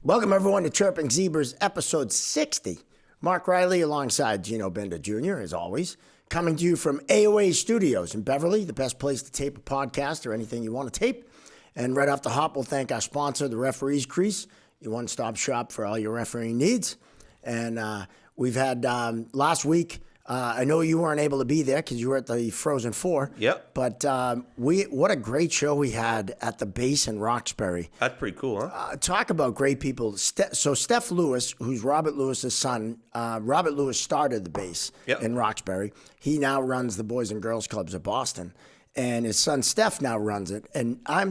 Welcome, everyone, to Chirping Zebras, episode 60. Mark Riley alongside Gino Bender Jr., as always, coming to you from AOA Studios in Beverly, the best place to tape a podcast or anything you want to tape. And right off the hop, we'll thank our sponsor, the Referees Crease, your one-stop shop for all your refereeing needs. And we've had last week, I know you weren't able to be there because you were at the Frozen Four. Yep. But what a great show we had at the base in Roxbury. That's pretty cool, huh? Talk about great people. So Steph Lewis, who's Robert Lewis's son, Robert Lewis started the base in Roxbury. He now runs the Boys and Girls Clubs of Boston. And his son Steph now runs it. And I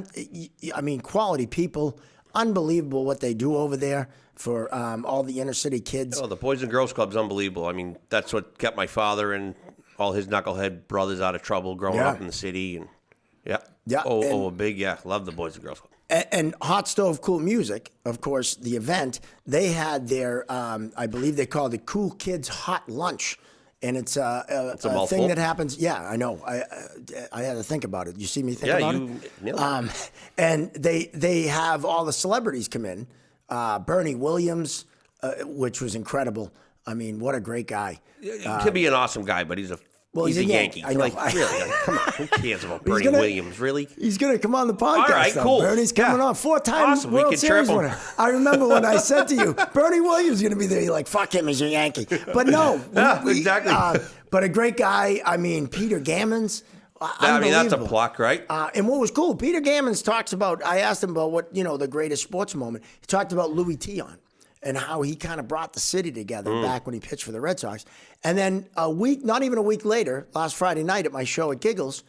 mean, quality people, unbelievable what they do over there for all the inner city kids. Oh, the Boys and Girls Club's unbelievable. I mean, that's what kept my father and all his knucklehead brothers out of trouble growing up in the city. And love the Boys and Girls Club. And Hot Stove Cool Music, of course, the event, they had their, I believe they called it Cool Kids Hot Lunch. And it's a thing that happens. Yeah, I know. I had to think about it. You see me think about it? And they have all the celebrities come in. Bernie Williams, which was incredible. I mean, what a great guy. He could be an awesome guy, but he's a Yankee. I know. Really? Come on. Who cares about Bernie Williams? Really? He's going to come on the podcast. All right, cool. Bernie's coming on. Four-time World Series winner. I remember when I said to you, Bernie Williams is going to be there. You're like, fuck him, he's a Yankee. But no. Exactly. But a great guy. I mean, Peter Gammons. I mean, that's a pluck, right? And what was cool, Peter Gammons talks about, I asked him about what, the greatest sports moment. He talked about Louis Tion and how he kind of brought the city together back when he pitched for the Red Sox. And then not even a week later, last Friday night at my show at Giggles,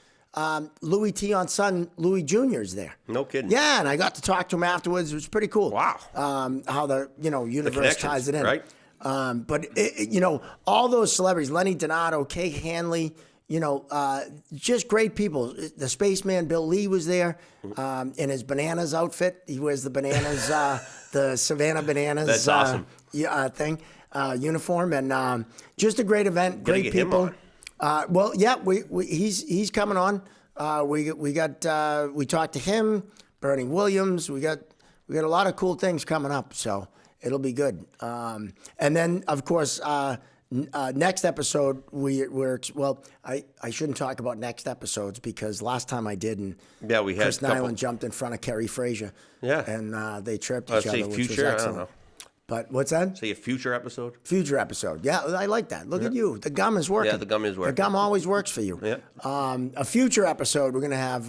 Louis Tion's son, Louis Jr. is there. No kidding. Yeah, and I got to talk to him afterwards. It was pretty cool. Wow. How the, universe ties it in. Right. But, all those celebrities, Lenny Donato, Kay Hanley, just great people. The spaceman Bill Lee was there in his bananas outfit. He wears the bananas, the Savannah Bananas That's awesome. Uniform. And just a great event, great people. He's coming on. We talked to him, Bernie Williams. We got a lot of cool things coming up, so it'll be good. And then, of course, next episode, I shouldn't talk about next episodes because last time I did, and we had Chris Nyland jumped in front of Kerry Frazier. Yeah. And they tripped each other, which was excellent. I don't know. But what's that? Say a future episode? Future episode. Yeah, I like that. Look at you. The gum is working. Yeah, the gum is working. The gum always works for you. Yeah. A future episode, we're going to have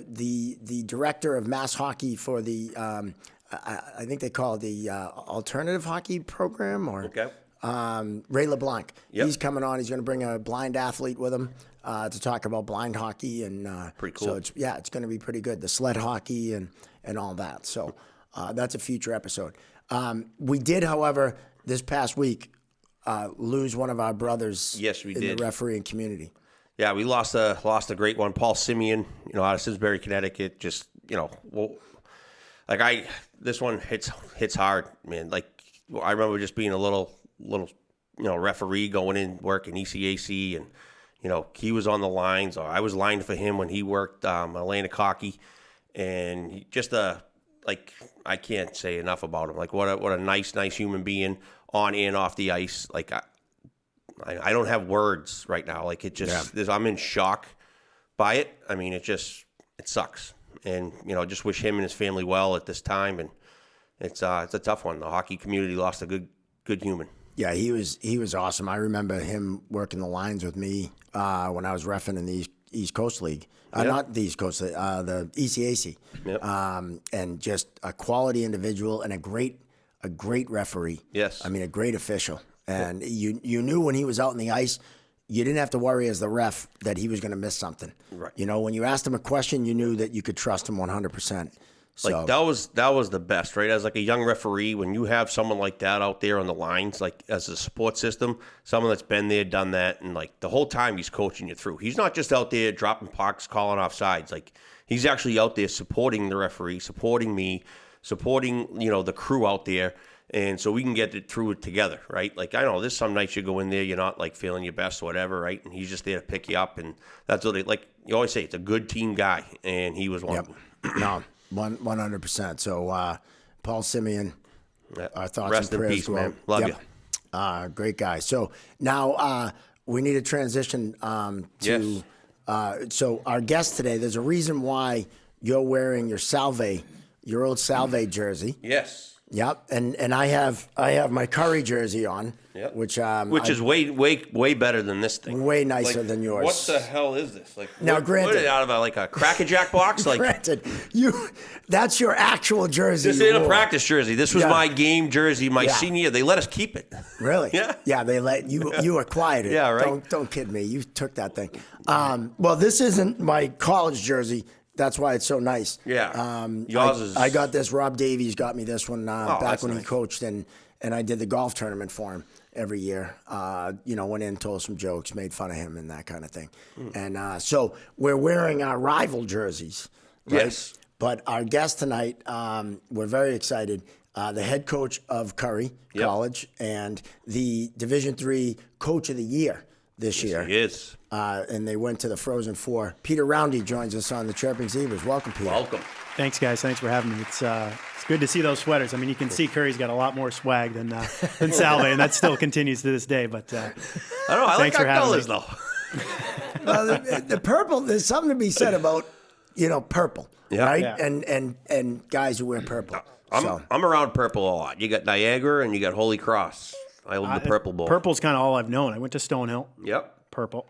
the director of mass hockey for the, I think they call it the alternative hockey program, or Ray LeBlanc. Yep. He's coming on. He's going to bring a blind athlete with him to talk about blind hockey. And pretty cool. So it's going to be pretty good. The sled hockey and all that. So that's a future episode. We did, however, this past week lose one of our brothers. Yes, we in did. The refereeing community. Yeah, we lost a great one, Paul Simeon, out of Simsbury, Connecticut. Just this one hits hard, man. Like I remember just being a little referee going in working ECAC, and he was on the lines, or I was lined for him when he worked Atlantic Hockey, and he just I can't say enough about him. Like what a nice human being on and off the ice. Like I don't have words right now. Like it just I'm in shock by it. I mean it sucks. And just wish him and his family well at this time. And it's a tough one. The hockey community lost a good human. Yeah, he was awesome. I remember him working the lines with me when I was reffing in the East Coast League. Not the East Coast League, the ECAC. Yep. And just a quality individual and a great referee. Yes. I mean, a great official. And you knew when he was out on the ice, you didn't have to worry as the ref that he was going to miss something. Right. When you asked him a question, you knew that you could trust him 100%. So, like that was the best, right? As like a young referee, when you have someone like that out there on the lines, like as a support system, someone that's been there, done that, and like the whole time he's coaching you through. He's not just out there dropping pucks, calling off sides. Like he's actually out there supporting the referee, supporting me, supporting the crew out there. And so we can get it through it together, right? Like, I know there's some nights you go in there, you're not, like, feeling your best or whatever, right? And he's just there to pick you up. And that's what like, you always say, it's a good team guy. And he was one of them. No, 100%. So Paul Simeon. Our thoughts Rest and in prayers peace, go man. out. Love Yep. Great guy. So now we need to transition to. Yes. So our guest today. There's a reason why you're wearing your old Salve jersey. Yes. Yep, and I have my Curry jersey on, Yep. which is way better than this thing. way nicer than yours. What the hell is this? Like, Now, granted- what it out of a Cracker Jack box? Like, Granted, that's your actual jersey. this you ain't a wore. practice jersey. This was Yeah. my game jersey my senior year. They let us keep it. Really? Yeah. Yeah, they let you acquired it. Yeah, right. Don't kid me. You took that thing. Well, this isn't my college jersey. That's why it's so nice. Yeah. Yours is. I got this. Rob Davies got me this one back that's when he nice. coached, and I did the golf tournament for him every year. Went in, told some jokes, made fun of him, and that kind of thing. And so we're wearing our rival jerseys. Right? Yes. But our guest tonight, we're very excited. The head coach of Curry College and the Division III Coach of the Year this year. He is. And they went to the Frozen Four. Peter Roundy joins us on the Chirping Zebras. Welcome, Peter. Welcome. Thanks, guys. Thanks for having me. It's good to see those sweaters. I mean, you can see Curry's got a lot more swag than Salve, and that still continues to this day. But I don't know. I like thanks for our having colors, me. though. Well, the purple, there's something to be said about, purple, Yeah. right? Yeah. And guys who wear purple. So, I'm around purple a lot. You got Niagara and you got Holy Cross. I love the purple bowl. Purple's kind of all I've known. I went to Stonehill, Yep. purple.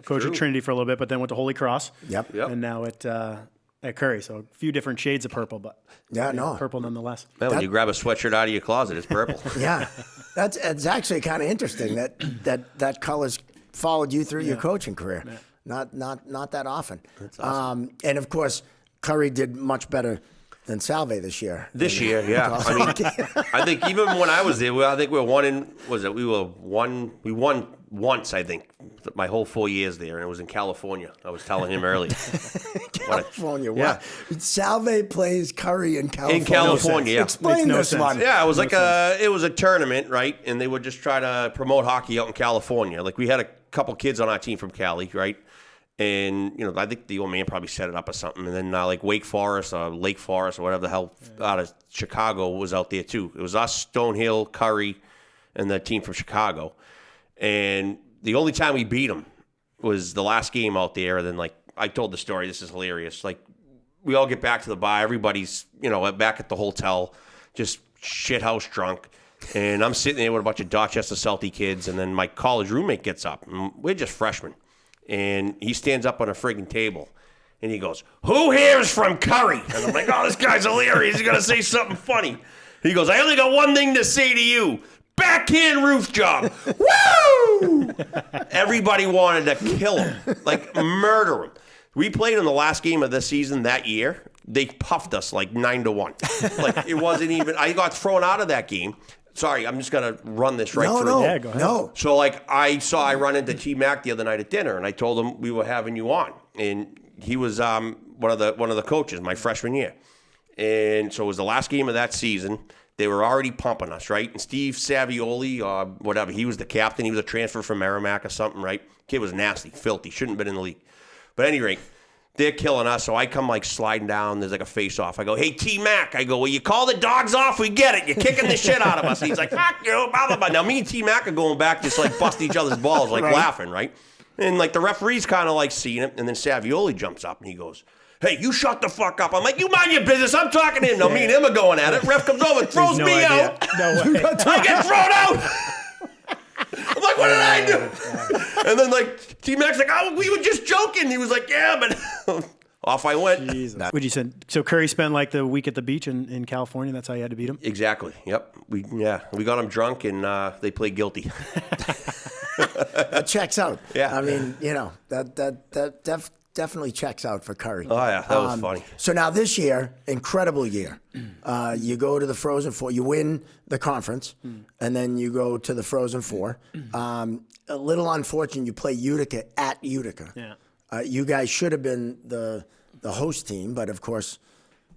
Coach true. at Trinity for a little bit, but then went to Holy Cross. Yep. And now at Curry. So a few different shades of purple, but Yeah, no. purple nonetheless. Man, when you grab a sweatshirt out of your closet, it's purple. Yeah. It's actually kind of interesting that colors followed you through your coaching career. Yeah. Not that often. That's awesome. And of course, Curry did much better than Salve this year. This year, yeah. I mean, I think even when I was there, I think we were one in. We won once. I think my whole 4 years there, and it was in California. I was telling him earlier. California. Yeah. What? Salve plays Curry in California. In California, yeah. Explain Makes no this sense. one. Yeah, it was it was a tournament, right? And they would just try to promote hockey out in California. Like we had a couple kids on our team from Cali, right? And, I think the old man probably set it up or something. And then like Wake Forest or Lake Forest or whatever the hell out of Chicago was out there too. It was us, Stonehill, Curry, and the team from Chicago. And the only time we beat them was the last game out there. And then I told the story. This is hilarious. We all get back to the bar. Everybody's, back at the hotel, just shithouse drunk. And I'm sitting there with a bunch of Dorchester Celtic kids. And then my college roommate gets up. And we're just freshmen. And he stands up on a friggin' table, and he goes, "Who here is from Curry?" And I'm like, "Oh, this guy's hilarious. He's gonna say something funny." He goes, "I only got one thing to say to you: backhand roof job." Woo! Everybody wanted to kill him, murder him. We played in the last game of the season that year. They puffed us 9-1. It wasn't even. I got thrown out of that game. Sorry, I'm just gonna run this right through. No, Yeah, go ahead. no. So I run into T Mac the other night at dinner, and I told him we were having you on, and he was one of the coaches my freshman year, and so it was the last game of that season. They were already pumping us, right? And Steve Savioli, or whatever, he was the captain. He was a transfer from Merrimack or something, right? Kid was nasty, filthy, shouldn't have been in the league. But at any rate, they're killing us, so I come sliding down. There's a face-off. I go, "Hey, T-Mac." I go, "Will you call the dogs off? We get it. You're kicking the shit out of us." And he's like, "Fuck you, blah, blah, blah." Now, me and T-Mac are going back, just busting each other's balls, Right. laughing, right? And the referee's kind of seeing it, and then Savioli jumps up and he goes, "Hey, you shut the fuck up." I'm like, "You mind your business. I'm talking to him." Now, me and him are going at it. Ref comes over, throws No me idea. out. No way. I get thrown out. I'm like, "What did I do?" And then T-Mac's like, "Oh, we were just joking." He was like, "Yeah, but..." Off I went. Jesus. Would you say so? Curry spent the week at the beach in California. That's how you had to beat him. Exactly. Yep. We got him drunk and they played guilty. That checks out. Yeah. I mean, that definitely checks out for Curry. Oh yeah, that was funny. So now this year, incredible year. You go to the Frozen Four. You win the conference, and then you go to the Frozen Four. A little unfortunate. You play Utica at Utica. Yeah. You guys should have been the host team, but of course,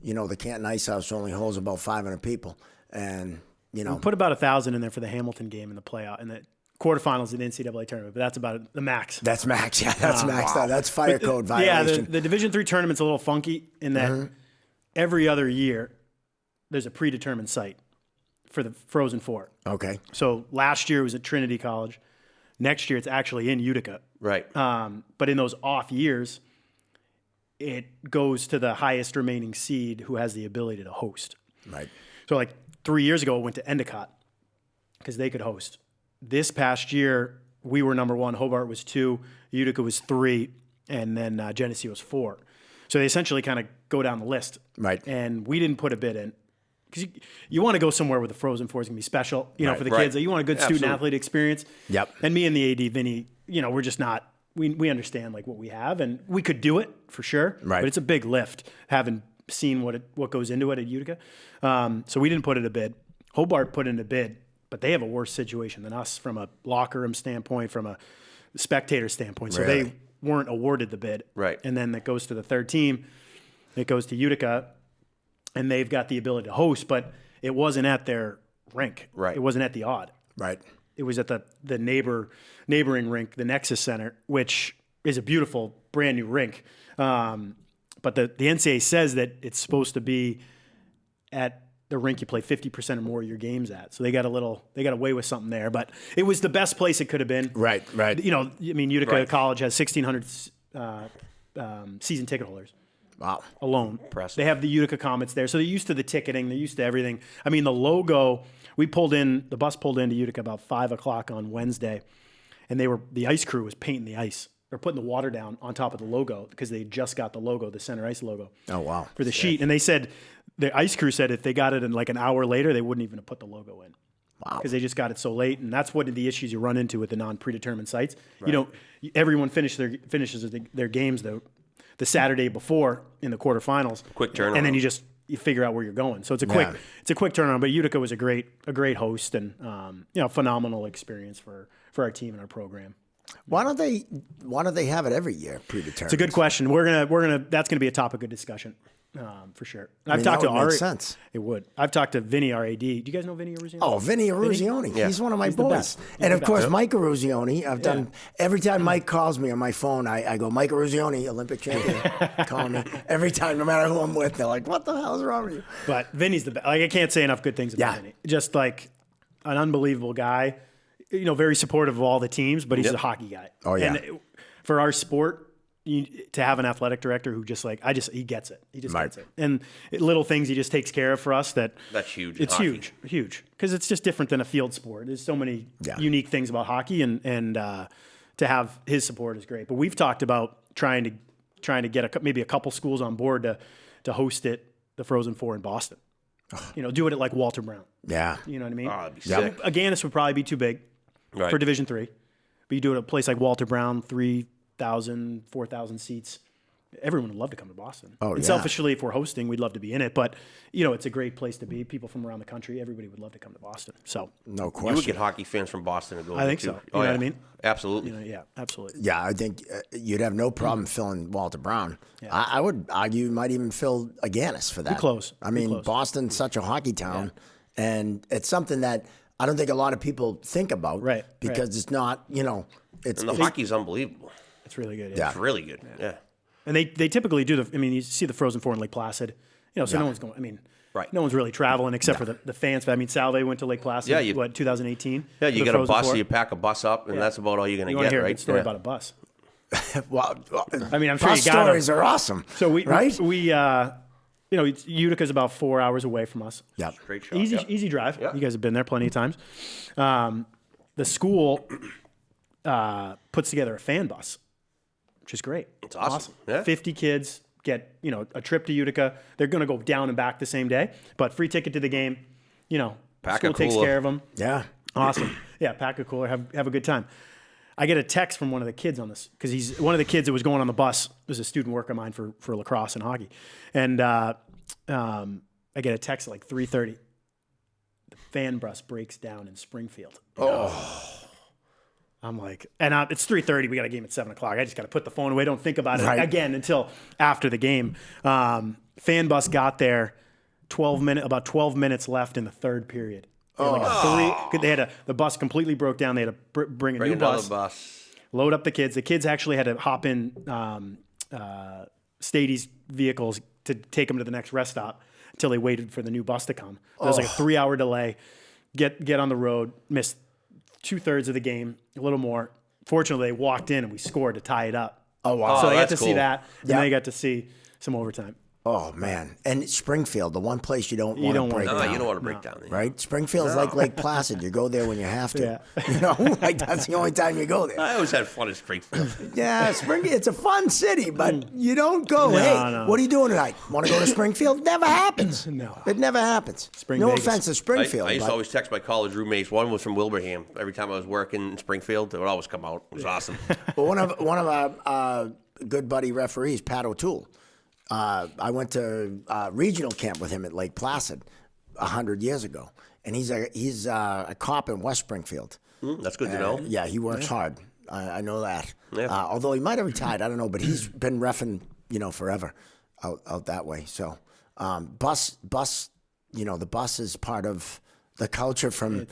the Canton Ice House only holds about 500 people, and We put about 1,000 in there for the Hamilton game in the playoff in the quarterfinals of the NCAA tournament, but that's about the max. that's max. Yeah, that's max. Wow. That's fire code violation. Yeah, the Division III tournament's a little funky in that every other year there's a predetermined site for the Frozen Four. Okay. So last year it was at Trinity College. Next year it's actually in Utica. Right. But in those off years, it goes to the highest remaining seed who has the ability to host. Right. So like 3 years ago, it went to Endicott because they could host. This past year, we were number 1. Hobart was 2. Utica was 3. And then Genesee was 4. So they essentially kind of go down the list. Right. And we didn't put a bid in. Because you want to go somewhere where the Frozen Four is going to be special, Right, for the right. kids. You want a good student-athlete experience. Yep. And me and the AD, Vinny, we're just not, we understand like what we have. And we could do it for sure. Right. But it's a big lift, having seen what goes into it at Utica. So we didn't put in a bid. Hobart put in a bid, but they have a worse situation than us from a locker room standpoint, from a spectator standpoint. So Really? they weren't awarded the bid. Right. And then that goes to the third team. It goes to Utica, and they've got the ability to host, but it wasn't at their rink. Right. It wasn't at the Odd. Right. It was at the neighboring rink, the Nexus Center, which is a beautiful brand new rink. But the NCAA says that it's supposed to be at the rink you play 50% or more of your games at. So they got away with something there. But it was the best place it could have been. Right. Right. Utica Right. College has 1,600 season ticket holders. Wow. Alone. Impressive. They have the Utica Comets there. So they're used to the ticketing. They're used to everything. I mean, the logo, the bus pulled into Utica about 5 o'clock on Wednesday, and the ice crew was painting the ice. They're putting the water down on top of the logo because they just got the logo, the center ice logo. Oh, wow. For the sheet. And they said, the ice crew said if they got it in like an hour later, they wouldn't even have put the logo in. Wow. Because they just got it so late. And that's one of the issues you run into with the non-predetermined sites. Right. Everyone finishes their games the Saturday before in the quarterfinals. Quick turnaround. And then you figure out where you're going. So it's a quick turnaround. But Utica was a great host and phenomenal experience for our team and our program. Why don't they have it every year predetermined? It's a good question. That's gonna be a topic of discussion for sure. I've that talked to would make sense. It would. I've talked to Vinny, our AD. Do you guys know Vinny Aruzioni? Oh, Vinny Aruzioni. Yeah. He's one of my He's the boys. best. He's And the of course, best. Mike Aruzioni. I've done every time Mike calls me on my phone, I go, Mike Aruzioni, Olympic champion, calling me. Every time, no matter who I'm with, they're like, what the hell is wrong with you? But Vinny's the best. Like, I can't say enough good things about Vinny. Just like an unbelievable guy. Very supportive of all the teams, but he's a hockey guy. Oh, yeah. And for our sport, to have an athletic director who he gets it. He just gets it. And little things he just takes care of for us that's huge. It's hockey. huge. Because it's just different than a field sport. There's so many unique things about hockey, and to have his support is great. But we've talked about trying to get maybe a couple schools on board to host the Frozen Four in Boston. Do it at like Walter Brown. Yeah. You know what I mean? Oh, that'd be sick. Again, this would probably be too big for Division III. But you do it at a place like Walter Brown, 3,000, 4,000 seats. Everyone would love to come to Boston. Oh, and selfishly, if we're hosting, we'd love to be in it. But, it's a great place to be. People from around the country, everybody would love to come to Boston. So, No You question. would get hockey fans from Boston to go. I think too. so. You know what I mean? Absolutely. yeah, absolutely. Yeah, I think you'd have no problem filling Walter Brown. Yeah. I would argue you might even fill Aganis for that. close. I mean, Boston's such a hockey town, and it's something that I don't think a lot of people think about. Right, Because it's not, it's And the hockey's unbelievable. It's really good. Yeah. It's really good. Yeah. And they typically do you see the Frozen Four in Lake Placid. So no one's going, Right. no one's really traveling except for the fans. I mean, Salve went to Lake Placid, Yeah, 2018? Yeah, for you the get a Frozen bus, Four. you pack a bus up, and that's about all you're going You to want to get, hear a right? good story Yeah. about a bus? well, I mean, I'm sure bus you got stories them. are awesome. So right? Utica's about 4 hours away from us. Yeah. Great shot. Easy drive. Yeah. You guys have been there plenty of times. The school puts together a fan bus, which is great. It's awesome. Yeah. 50 kids get a trip to Utica. They're going to go down and back the same day, but free ticket to the game. Pack school a takes cooler. care of them. Yeah. Awesome. Yeah, pack a cooler, have a good time. I get a text from one of the kids on this because he's one of the kids that was going on the bus. Was a student work of mine for lacrosse and hockey, and I get a text at like 3:30. The fan bus breaks down in Springfield. I'm like, and it's 3:30. We got a game at 7 o'clock. I just got to put the phone away. Don't think about it again until after the game. Fan bus got there. About 12 minutes left in the third period. The bus completely broke down. They had to bring a new Another bus, load up the kids. The kids actually had to hop in Stady's vehicles to take them to the next rest stop. until they waited for the new bus to come. There was like a 3-hour delay. Get on the road, missed 2/3 of the game, a little more. Fortunately, they walked in and we scored to tie it up. Oh, wow. So they got that's to see cool. that, and then they got to see some overtime. Oh, man. And Springfield, the one place you don't want to break No, down. you don't want to break down there. Right? Springfield's like Lake Placid. You go there when you have to. Yeah. You know, like that's the only time you go there. I always had fun at Springfield. Yeah, it's a fun city, but you don't go, hey, no. what are you doing tonight? Want to go to Springfield? Never happens. No. It never happens. Spring no Vegas. offense to Springfield. I used but to always text my college roommates. One was from Wilbraham. Every time I was working in Springfield, it would always come out. It was awesome. But one of our good buddy referees, Pat O'Toole, I went to regional camp with him at Lake Placid 100 years ago, and he's a cop in West Springfield. That's good to know. Yeah, he works hard. I know that. Yeah. Although he might have retired, I don't know, but he's been reffing, forever out that way. So, bus, the bus is part of the culture from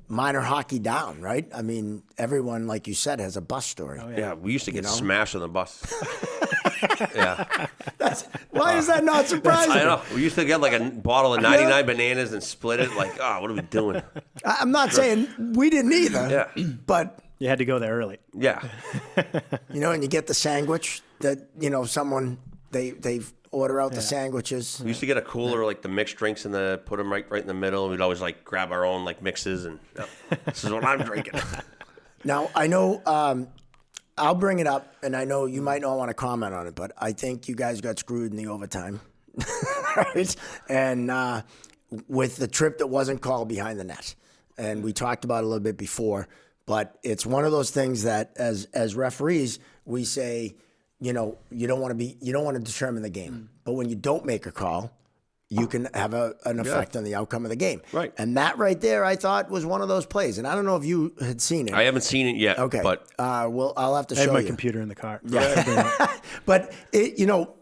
minor hockey down, right? I mean, everyone, like you said, has a bus story. Oh, Yeah, we used to get smashed on the bus. Yeah. Why is that not surprising? I know. We used to get like a bottle of 99 bananas and split it. Like, what are we doing? I'm not saying we didn't either, Yeah. but, You had to go there early. Yeah. and you get the sandwich that, someone, they order out the sandwiches. We used to get a cooler, like the mixed drinks put them right in the middle. And we'd always like grab our own like mixes and this is what I'm drinking. Now, I know I'll bring it up, and I know you might not want to comment on it, but I think you guys got screwed in the overtime. Right? And with the trip that wasn't called behind the net. And we talked about it a little bit before, but it's one of those things that as referees, we say, you don't want to determine the game. But when you don't make a call, you can have an effect on the outcome of the game. Right. And that right there, I thought, was one of those plays. And I don't know if you had seen it. I haven't seen it yet. Okay. But I'll have to I had show my you. computer in the car. But,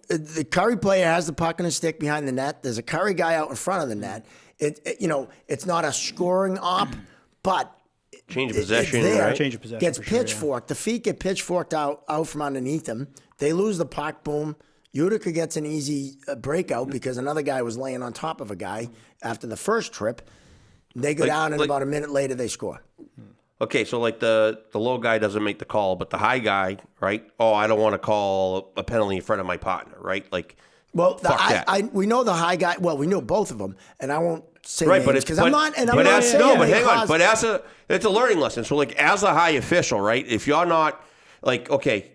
the Curry player has the puck and a stick behind the net. There's a Curry guy out in front of the net. It's not a scoring op, but change of possession, it's there. right? Change of possession Gets for sure, pitchforked. The feet get pitchforked out from underneath them. They lose the puck, boom. Utica gets an easy breakout because another guy was laying on top of a guy after the first trip. They go down, and about a minute later, they score. Okay, so like the low guy doesn't make the call, but the high guy, right? Oh, I don't want to call a penalty in front of my partner, right? Like, Well, fuck that. we know the high guy. Well, we know both of them, and I won't say right, names but it's because I'm not. And I'm but not as, saying no, but they hang on. caused- But it's a learning lesson. So like as a high official, right? If you're not like okay.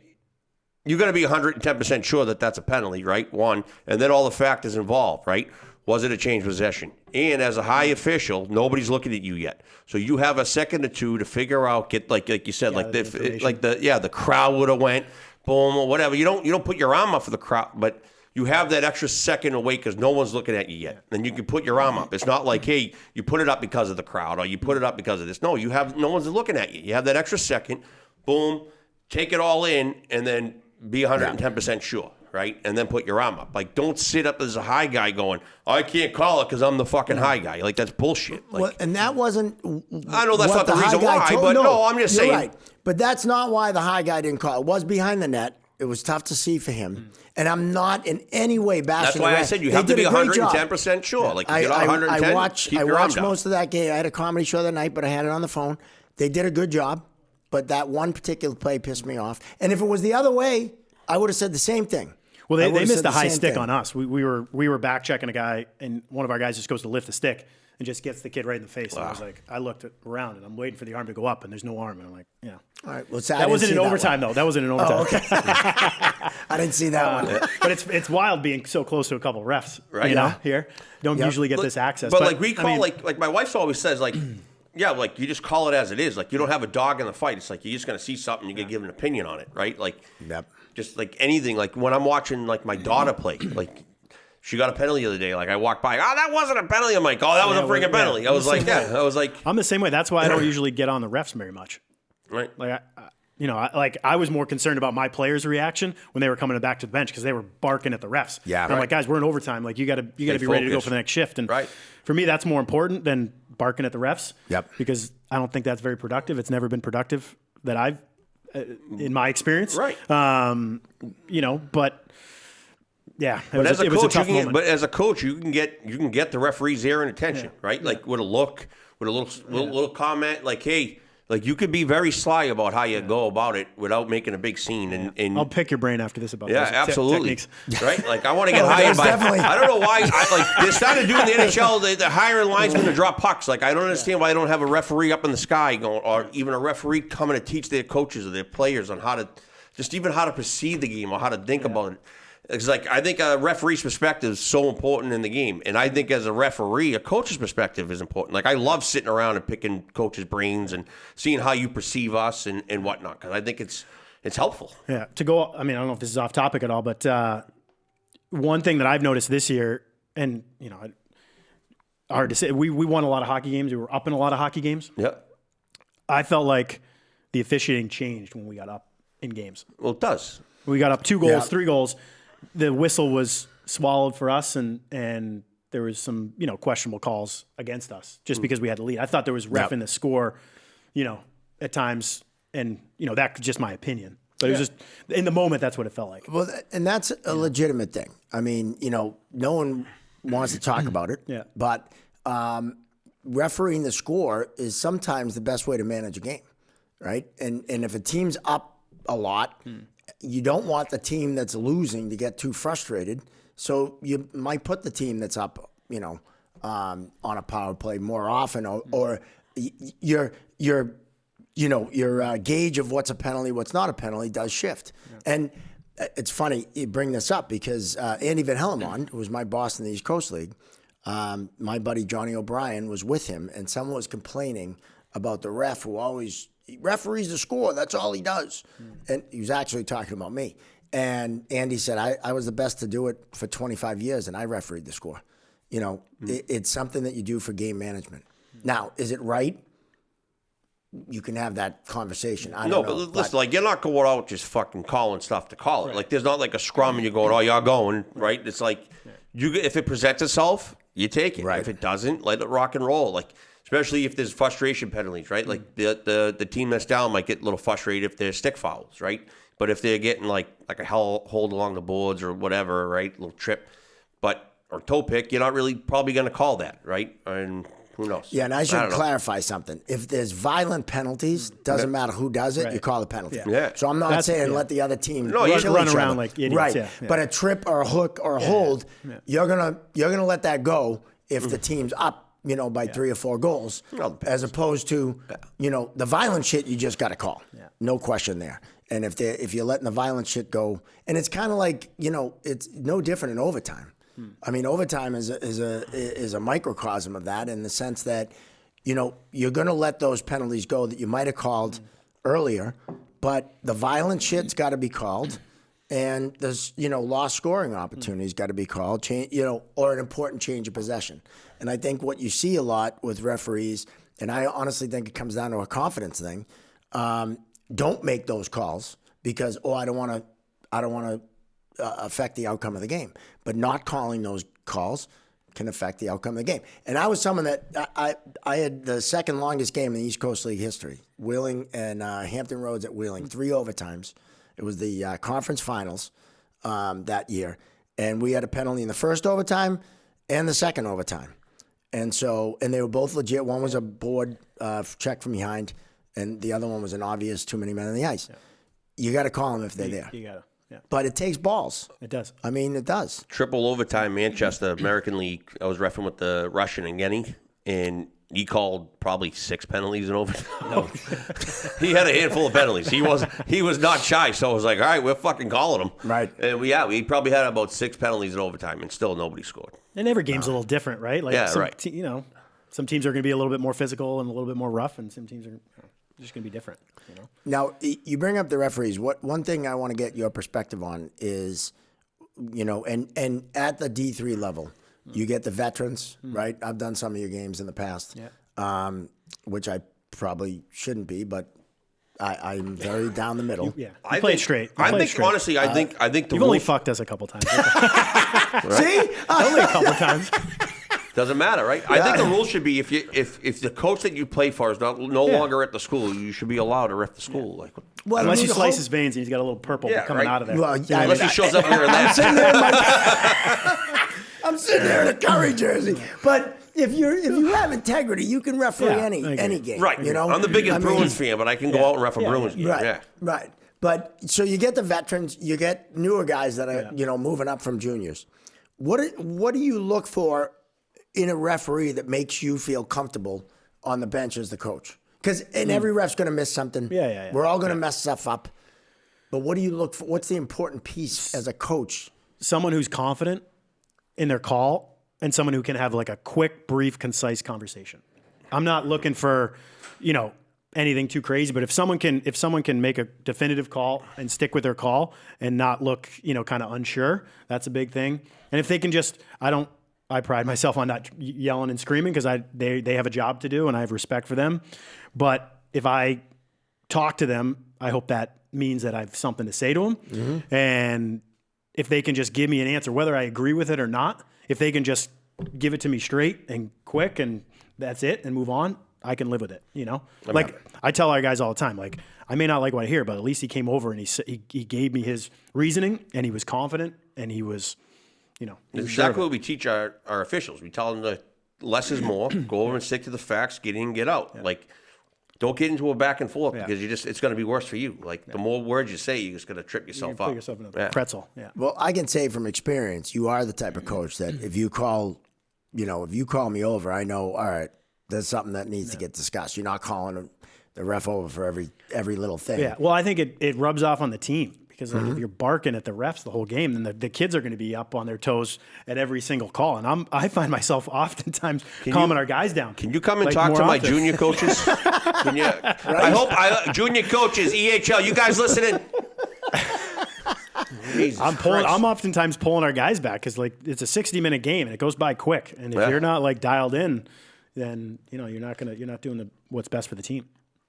You're going to be 110% sure that that's a penalty, right? One, and then all the factors involved, right? Was it a change of possession? And as a high official, nobody's looking at you yet, so you have a second or two to figure out. Get like you said, like the crowd would have went boom or whatever. You don't put your arm up for the crowd, but you have that extra second to wait because no one's looking at you yet. Then you can put your arm up. It's not like hey, you put it up because of the crowd or you put it up because of this. No, no one's looking at you. You have that extra second, boom, take it all in, and then be 110% sure, right? And then put your arm up. Like, don't sit up as a high guy going, I can't call it because I'm the fucking high guy. Like, that's bullshit. Like, well, and that wasn't. I know that's what not the high reason guy why, told- but no, I'm just you're saying. Right. But that's not why the high guy didn't call. It was behind the net. It was tough to see for him. And I'm not in any way bashing. That's why the I ref. said you They have to did be a great job. 110% sure. Like, if you're not I 110, watched keep your arm down. most of that game. I had a comedy show that night, but I had it on the phone. They did a good job, but that one particular play pissed me off. And if it was the other way, I would have said the same thing. Well, I they would've missed said a the high same stick thing. on us. We were back checking a guy, and one of our guys just goes to lift the stick and just gets the kid right in the face. And I was like, I looked around, and I'm waiting for the arm to go up, and there's no arm. And I'm like, yeah. All right. Well, That wasn't in overtime, though. That wasn't in overtime. Oh, okay. I didn't see that one. But it's wild being so close to a couple of refs, Right. You know, Yeah. here. Don't usually get this access. But like we I call mean, like my wife always says like yeah, like you just call it as it is. Like you don't have a dog in the fight. It's like you're just gonna see something, you're gonna give an opinion on it, right? Like Yep. just like anything. Like when I'm watching like my daughter play, like she got a penalty the other day. Like I walked by, that wasn't a penalty. I'm like, that was a freaking penalty. I was like, I was like, I'm the same way. That's why I don't usually get on the refs very much. right. Like I was more concerned about my players' reaction when they were coming back to the bench because they were barking at the refs. Yeah, and I'm right. like, guys, we're in overtime. Like you got to be ready to go focused. for the next shift. And Right. for me, that's more important than barking at the refs. Yep. Because I don't think that's very productive. It's never been productive that I've, in my experience. Right. But Yeah, But as a coach, tough moment. you can get the referee's ear and attention, right? Like with a look, with a little comment, like, hey, like you could be very sly about how you go about it without making a big scene. And I'll pick your brain after this about yeah, those absolutely, techniques. right? Like I want to get hired by. definitely. I don't know why. They're starting to do in the NHL. They're hiring linesmen to drop pucks. Like I don't understand why they don't have a referee up in the sky going, or even a referee coming to teach their coaches or their players on how to, just even how to perceive the game or how to think about it. It's like I think a referee's perspective is so important in the game, and I think as a referee, a coach's perspective is important. Like I love sitting around and picking coaches' brains and seeing how you perceive us and whatnot, because I think it's helpful. Yeah. To go, I mean, I don't know if this is off topic at all, but one thing that I've noticed this year, and hard to say, we won a lot of hockey games. We were up in a lot of hockey games. Yeah. I felt like the officiating changed when we got up in games. Well, it does. We got up 2 goals, Yeah. 3 goals. The whistle was swallowed for us, and there was some questionable calls against us just because we had the lead. I thought there was ref in the score, at times, and that's just my opinion. But it was just in the moment, that's what it felt like. Well, and that's a legitimate thing. I mean, no one wants to talk about it. Yeah. But refereeing the score is sometimes the best way to manage a game, right? And if a team's up a lot, you don't want the team that's losing to get too frustrated. So you might put the team that's up, on a power play more often, or your gauge of what's a penalty, what's not a penalty does shift. Yeah. And it's funny you bring this up because Andy Van Hellemond, who was my boss in the East Coast League, my buddy Johnny O'Brien was with him, and someone was complaining about the ref who always referees the score. That's all he does. And he was actually talking about me. And Andy said, I was the best to do it for 25 years, and I refereed the score. It's something that you do for game management. Now, is it right? You can have that conversation. I don't know. But listen, like, you're not going out just fucking calling stuff to call it. Right. Like, there's not like a scrum and you're going, oh, y'all going, right? It's like, if it presents itself, you take it. Right. If it doesn't, let it rock and roll. Like, especially if there's frustration penalties, right? Like, the team that's down might get a little frustrated if there's stick fouls, right? But if they're getting like a hold along the boards or whatever, right? A little trip, or toe pick, you're not really probably going to call that, right? And who knows? Yeah, and I should clarify something. If there's violent penalties, doesn't matter who does it, you call the penalty. Yeah. So I'm not saying let the other team run around like idiots. Right. Yeah. But a trip or a hook or a hold, you're gonna let that go if the team's up, by 3 or 4 goals, as opposed to, the violent shit you just got to call. Yeah. No question there. And if you're letting the violent shit go, and it's kind of like, it's no different in overtime. I mean, overtime is a microcosm of that in the sense that, you're going to let those penalties go that you might have called earlier, but the violent shit's got to be called, and there's lost scoring opportunities got to be called, or an important change of possession. And I think what you see a lot with referees, and I honestly think it comes down to a confidence thing. Don't make those calls because I don't want to affect the outcome of the game. But not calling those calls can affect the outcome of the game. And I was someone that I had the second longest game in the East Coast League history. Wheeling and Hampton Roads at Wheeling, 3 overtimes. It was the conference finals that year. And we had a penalty in the first overtime and the second overtime. And they were both legit. One was a board check from behind, and the other one was an obvious too many men on the ice. Yeah. You got to call them if they're there. You got to. Yeah. But it takes balls. It does. I mean, it does. Triple overtime, Manchester, American League. I was reffing with the Russian and Yenny, and he called probably 6 penalties in overtime. No. He had a handful of penalties. He was not shy, so I was like, all right, we're fucking calling them. Right. And we probably had about 6 penalties in overtime, and still nobody scored. And every game's a little different, right? Like right. Some teams are going to be a little bit more physical and a little bit more rough, and some teams are just going to be different. Now, you bring up the referees. One thing I want to get your perspective on is, and at the D3 level, you get the veterans, right? I've done some of your games in the past, which I probably shouldn't be, but I'm very down the middle. You played straight. Honestly, I think the you've only fucked us a couple times. See? Only a couple times. Doesn't matter, right? I think the rule should be if the coach that you play for is no longer at the school, you should be allowed to ref the school. Well, Unless I mean, you slice his veins and he's got a little purple coming out of there. Well, Unless he shows up wearing I'm sitting there that. I'm sitting there in a Curry jersey. But if you have integrity, you can referee any game. Right. You know, I'm the biggest Bruins fan, but I can go out and ref a Bruins game. Right. Yeah. Right. But so you get the veterans, you get newer guys that are moving up from juniors. What do you look for in a referee that makes you feel comfortable on the bench as the coach? Because every ref's going to miss something. Yeah. We're all going to mess stuff up. But what do you look for? What's the important piece as a coach? Someone who's confident in their call and someone who can have like a quick, brief, concise conversation. I'm not looking for, anything too crazy, but if someone can make a definitive call and stick with their call and not look, kind of unsure, that's a big thing. And if they can just, I pride myself on not yelling and screaming because they have a job to do and I have respect for them. But if I talk to them, I hope that means that I have something to say to them. Mm-hmm. And if they can just give me an answer, whether I agree with it or not, if they can just give it to me straight and quick and that's it and move on, I can live with it, I tell our guys all the time, like, I may not like what I hear, but at least he came over and he gave me his reasoning and he was confident and he was, Exactly what we teach our officials. We tell them that less is more. Go over and stick to the facts, get in, get out. Yeah. Like, don't get into a back and forth because it's going to be worse for you. Like, the more words you say, you're just going to trip yourself up. Put yourself in a pretzel. Yeah. Well, I can say from experience, you are the type of coach that if you call me over, I know, all right, there's something that needs to get discussed. You're not calling the ref over for every little thing. Yeah. Well, I think it rubs off on the team. Because if you're barking at the refs the whole game, then the kids are going to be up on their toes at every single call. And I find myself oftentimes calming our guys down. Can you come and talk to my junior coaches? Can you, I hope junior coaches, EHL, you guys listening? I'm oftentimes pulling our guys back because it's a 60-minute game and it goes by quick. And if you're not dialed in, then you're not doing what's best for the team.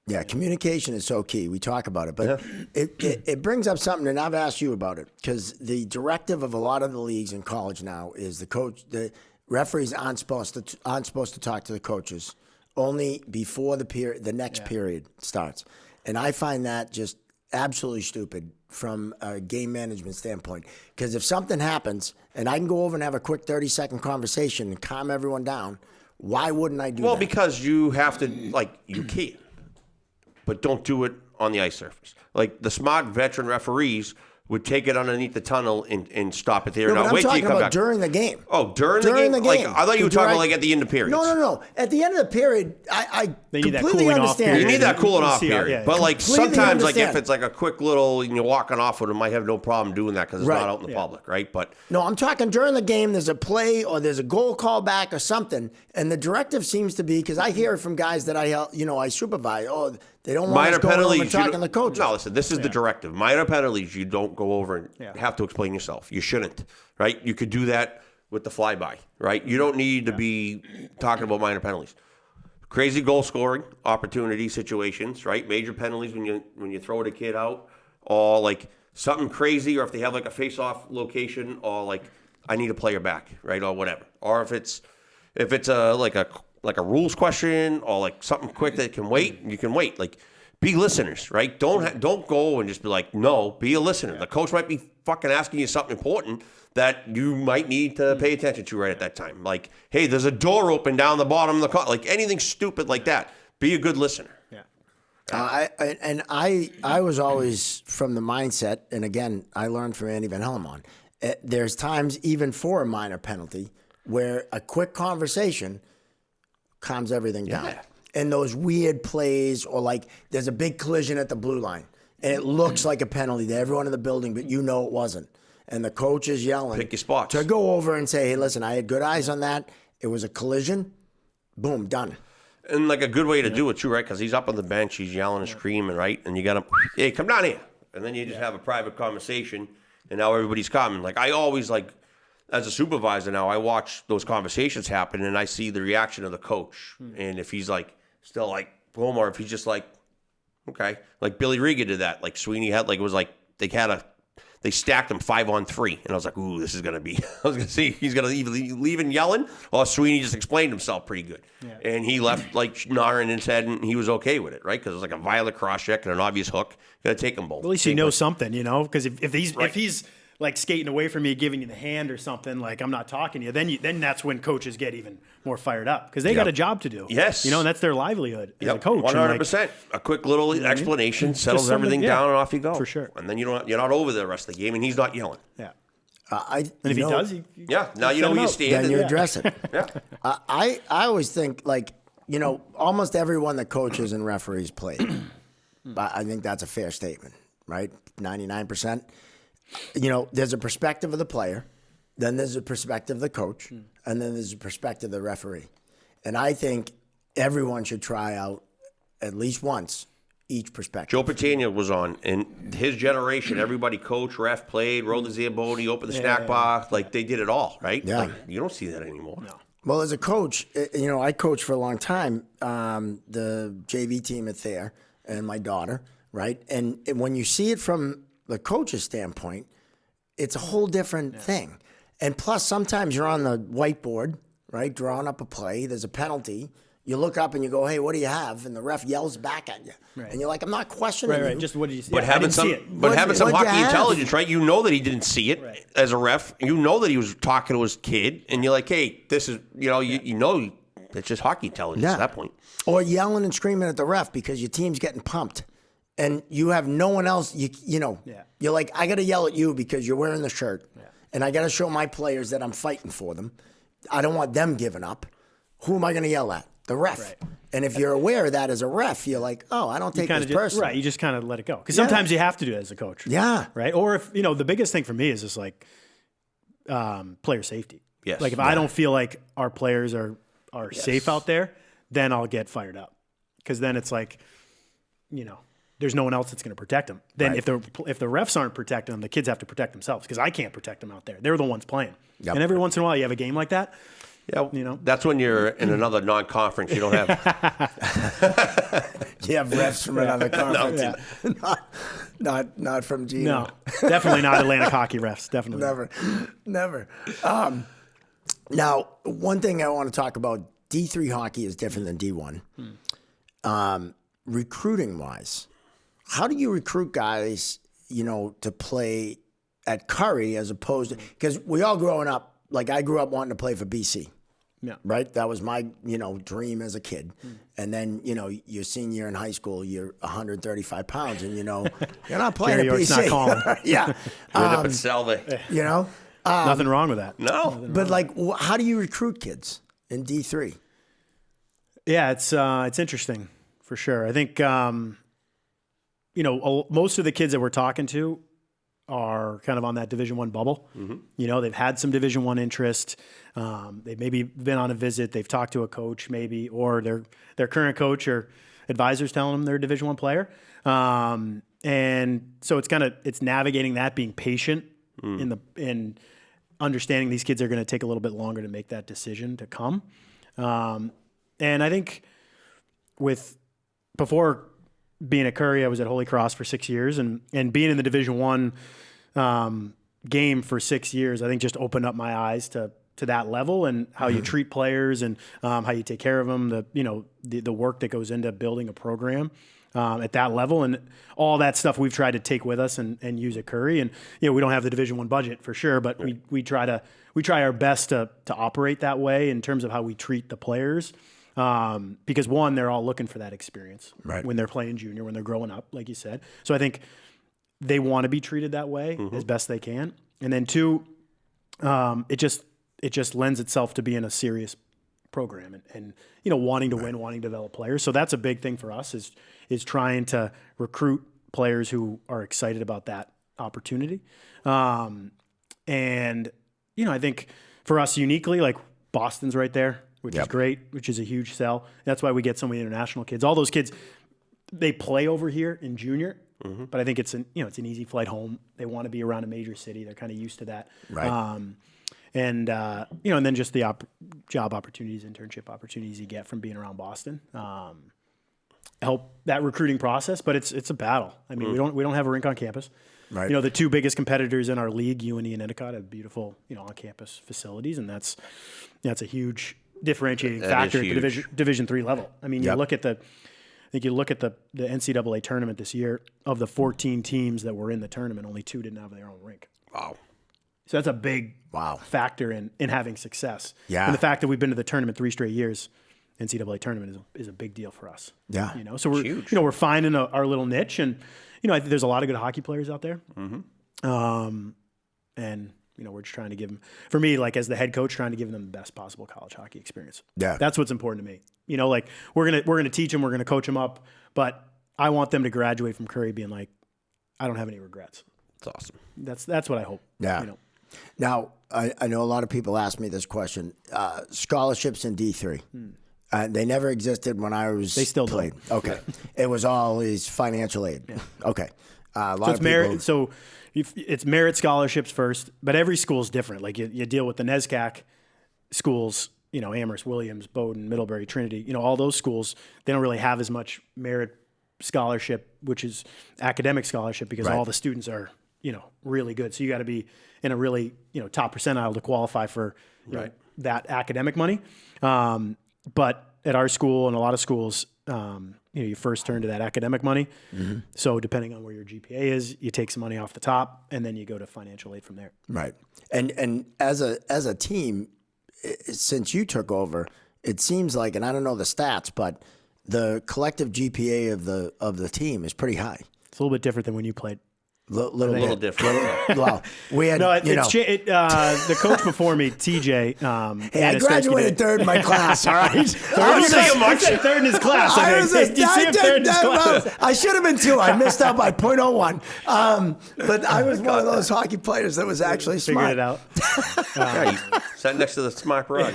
Yeah, communication is so key. We talk about it, but it brings up something, and I've asked you about it because the directive of a lot of the leagues in college now is the referees aren't supposed to talk to the coaches only before the next period starts, and I find that just absolutely stupid from a game management standpoint. Because if something happens and I can go over and have a quick 30-second conversation and calm everyone down, why wouldn't I do that? Well, because you have to you can't. But don't do it on the ice surface. Like the smart veteran referees would take it underneath the tunnel and stop it there. No, now wait till you come back. During the game. Oh, during the game? Like, I thought you were talking about at the end of periods. No. At the end of the period, I completely understand. You need that cooling off period. Yeah. But sometimes if it's a quick little, you're walking off with them, I have no problem doing that because it's not out in the public, right? But no, I'm talking during the game. There's a play or there's a goal call back or something, and the directive seems to be because I hear it from guys that I supervise. Oh, they don't want us going over and talking to the coaches. No, listen, this is the directive. Minor penalties, you don't go over and have to explain yourself. You shouldn't, right? You could do that with the flyby, right? You don't need to be talking about minor penalties. Crazy goal scoring opportunity situations, right? Major penalties when you throw a kid out, or something crazy, or if they have a face-off location, or I need a player back, right, or whatever. Or if it's a rules question or something quick that can wait, you can wait. Be listeners, right? Don't go and just be no, be a listener. Yeah. The coach might be fucking asking you something important that you might need to pay attention to right at that time. Hey, there's a door open down the bottom of the car. Anything stupid like that. Be a good listener. Yeah. I was always from the mindset, and again, I learned from Andy Van Hellemond. There's times even for a minor penalty where a quick conversation calms everything down. Yeah. And those weird plays or there's a big collision at the blue line and it looks like a penalty to everyone in the building, but it wasn't. And the coach is yelling. Pick your spots. To go over and say, hey, listen, I had good eyes on that. It was a collision. Boom, done. And a good way to do it too, right? Because he's up on the bench, he's yelling and screaming, right? And you got him, hey, come down here. And then you just have a private conversation and now everybody's calm. I always as a supervisor now, I watch those conversations happen and I see the reaction of the coach. And if he's still boom, or if he's just okay. Billy Riga did that. Sweeney had they They stacked him 5-on-3, and I was like, "Ooh, this is gonna be." I was gonna see he's gonna either leave and yelling, or Sweeney just explained himself pretty good, and he left like nodding his head, and he was okay with it, right? Because it was like a violent cross check and an obvious hook. Got to take them both. At least he knows something, you know. Because if he's like skating away from me, giving you the hand or something, like I'm not talking to you, then that's when coaches get even more fired up because they got a job to do. Yes, you know, and that's their livelihood as a coach. 100%. A quick little explanation settles everything down, and off you go. For sure. And then you're not over the rest of the game, and he's not yelling. Yeah. And if he does, now you know where you stand. Then you address it. Yeah. I always think, like, you know, almost everyone that coaches and referees play. I think that's a fair statement, right? 99%. You know, there's a perspective of the player, then there's a perspective of the coach, and then there's a perspective of the referee. And I think everyone should try out at least once each perspective. Joe Patania was on, and his generation, everybody coached, ref, played, rode the Zamboni, opened the snack bar. Like, they did it all, right? Yeah. Like, you don't see that anymore. No. Well, as a coach, you know, I coached for a long time, the JV team at Thayer and my daughter, right? And when you see it from the coach's standpoint, it's a whole different thing. And plus, sometimes you're on the whiteboard, right, drawing up a play. There's a penalty. You look up and you go, "Hey, what do you have?" And the ref yells back at you, and you're like, "I'm not questioning you." Just what did you see? But having some hockey intelligence, right? You know that he didn't see it as a ref. You know that he was talking to his kid, and you're like, "Hey, this is," you know, you know, it's just hockey intelligence at that point. Or yelling and screaming at the ref because your team's getting pumped, and you have no one else. You know, you're like, "I got to yell at you because you're wearing the shirt, and I got to show my players that I'm fighting for them. I don't want them giving up. Who am I going to yell at? The ref." Right. And if you're aware of that as a ref, you're like, "Oh, I don't take this personally." Right, you just kind of let it go. Because sometimes you have to do it as a coach. Yeah. Right? Or if, you know, the biggest thing for me is just like player safety. Yes. Like if I don't feel like our players are safe out there, then I'll get fired up. Because then it's like, you know, there's no one else that's going to protect them. Then if the refs aren't protecting them, the kids have to protect themselves because I can't protect them out there. They're the ones playing. Yep. And every once in a while you have a game like that. Yeah, you know, that's when you're in another non-conference. You don't have. You have refs from another conference. Not from Gino. No, definitely not Atlantic hockey refs. Definitely never. Now, one thing I want to talk about: D3 hockey is different than D1. Recruiting wise, how do you recruit guys, you know, to play at Curry as opposed to, because we all growing up, like I grew up wanting to play for BC. Yeah. Right? That was my, you know, dream as a kid. And then, you know, your senior year in high school, you're 135 pounds and, you know, you're not playing at BC. Not calling. Yeah. You end up at Selva. You know? Nothing wrong with that. No. But like, how do you recruit kids in D3? Yeah, it's interesting for sure. I think, you know, most of the kids that we're talking to are kind of on that Division I bubble. Mm-hmm. You know, they've had some Division I interest. They've maybe been on a visit. They've talked to a coach maybe, or their current coach or advisors telling them they're a Division I player. And so it's navigating that, being patient in understanding these kids are going to take a little bit longer to make that decision to come. And I think before being at Curry, I was at Holy Cross for 6 years, and being in the Division I game for 6 years, I think just opened up my eyes to that level and how you treat players and how you take care of them. The work that goes into building a program at that level, and all that stuff we've tried to take with us and use at Curry. And you know, we don't have the Division I budget for sure, but we try our best to operate that way in terms of how we treat the players. Because one, they're all looking for that experience when they're playing junior, when they're growing up, like you said. So I think they want to be treated that way as best they can. And then two, it just lends itself to being a serious program and you know, wanting to win, wanting to develop players. So that's a big thing for us is trying to recruit players who are excited about that opportunity. And you know, I think for us uniquely, like Boston's right there, which is great, which is a huge sell. That's why we get so many international kids. All those kids, they play over here in junior, but I think it's an easy flight home. They want to be around a major city. They're kind of used to that. Right. And then just the job opportunities, internship opportunities you get from being around Boston. help that recruiting process. But it's a battle. I mean, we don't have a rink on campus. Right. You know, the two biggest competitors in our league, UNE and Endicott, have beautiful, on-campus facilities, and that's a huge differentiating factor at the Division III level. I mean, you look at the NCAA tournament this year. Of the 14 teams that were in the tournament, only 2 didn't have their own rink. Wow. So that's a big factor in having success. Yeah. And the fact that we've been to the tournament 3 straight years, NCAA tournament is a big deal for us. Yeah. So we're huge. We're finding our little niche, and I think there's a lot of good hockey players out there. Mm-hmm. And we're just trying to give them, for me, like as the head coach, trying to give them the best possible college hockey experience. Yeah. That's what's important to me. Like we're gonna teach them, we're gonna coach them up, but I want them to graduate from Curry being like, I don't have any regrets. That's awesome. That's what I hope. Yeah. Now, I know a lot of people ask me this question. Scholarships in D3. They never existed when I was They still played. don't. Okay. It was always financial aid. Yeah. Okay. A lot so of it's merit. So it's merit scholarships first, but every school is different. Like you deal with the NESCAC schools, Amherst, Williams, Bowdoin, Middlebury, Trinity, all those schools, they don't really have as much merit scholarship, which is academic scholarship, because all the students are, really good. So you got to be in a really, top percentile to qualify for that academic money. But at our school and a lot of schools, you first turn to that academic money. Mm-hmm. So depending on where your GPA is, you take some money off the top, and then you go to financial aid from there. Right. And as a team, since you took over, it seems like, and I don't know the stats, but the collective GPA of the team is pretty high. It's a little bit different than when you played. Little different. Wow. We had, the coach before me, TJ. Hey, I graduated third in my class, all right? Third in his class. I should have been 2. I missed out by 0.01. But I was one of those hockey players that was actually smart. Figured it out. You sat next to the smart broad,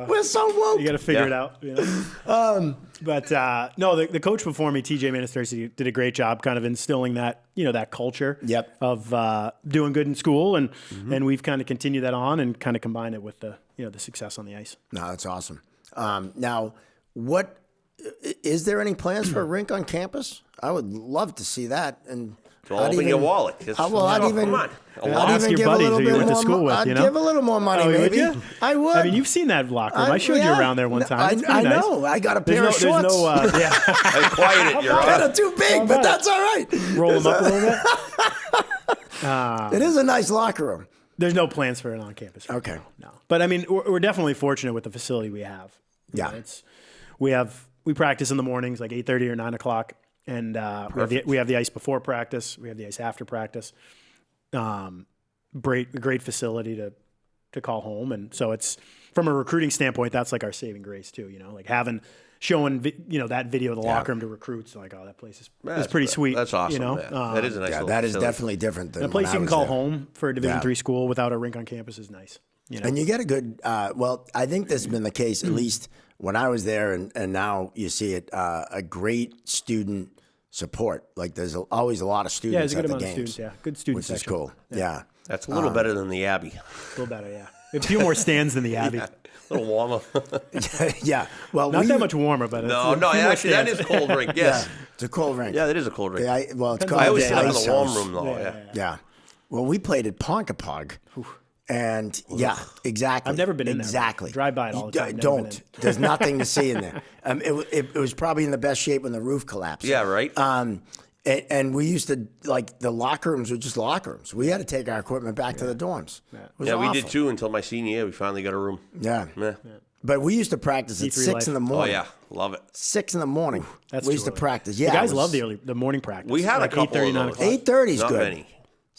We're so woke. You got to figure it out. But no, the coach before me, TJ Manastarsi, did a great job kind of instilling that, that culture of doing good in school. And we've kind of continued that on and kind of combined it with the success on the ice. No, that's awesome. Now, is there any plans for a rink on campus? I would love to see that. And open your wallet. I'd even ask your buddies who you went to school with. I'd give a little more money, maybe. I would. I mean, you've seen that locker room. I showed you around there one time. I know. I got a pair of shorts. I quiet it. You're kind of too big, but that's all right. Roll them up a little bit. It is a nice locker room. There's no plans for it on campus. Okay. No. But I mean, we're definitely fortunate with the facility we have. Yeah. We practice in the mornings, like 8:30 or 9 o'clock. And we have the ice before practice. We have the ice after practice. Great facility to call home. And so it's, from a recruiting standpoint, that's like our saving grace too. Like showing that video of the locker room to recruits. Like, oh, that place is pretty sweet. That's awesome. That is a nice. That is definitely different than a place you can call there. Home for a Division III school without a rink on campus is nice. And you get a good. I think this has been the case at least when I was there, and now you see it. A great student support. Like there's always a lot of students at the games. Good student which section. is cool. Yeah. That's a little better than the Abbey. A little better, yeah. We have a few more stands than the Abbey. A little warmer. Yeah. Well, not that much warmer, but actually, that is cold rink. Yes, it's a cold rink. Yeah, that is a cold rink. It's called. I always sit up in the warm room though. Yeah. Well, we played at Ponkapog. And exactly. I've never been in there. Exactly. Drive by it all the time. Don't. There's nothing to see in there. It was probably in the best shape when the roof collapsed. Yeah, right. And we used to, the locker rooms were just locker rooms. We had to take our equipment back to the dorms. Yeah, we did too until my senior year. We finally got a room. Yeah. But we used to practice at 6 in the morning. Oh, yeah. Love it. 6 in the morning. We used to practice. Yeah. The guys love the morning practice. We had a couple 8:30, of 9 those. o'clock. 8:30 is good. Not many.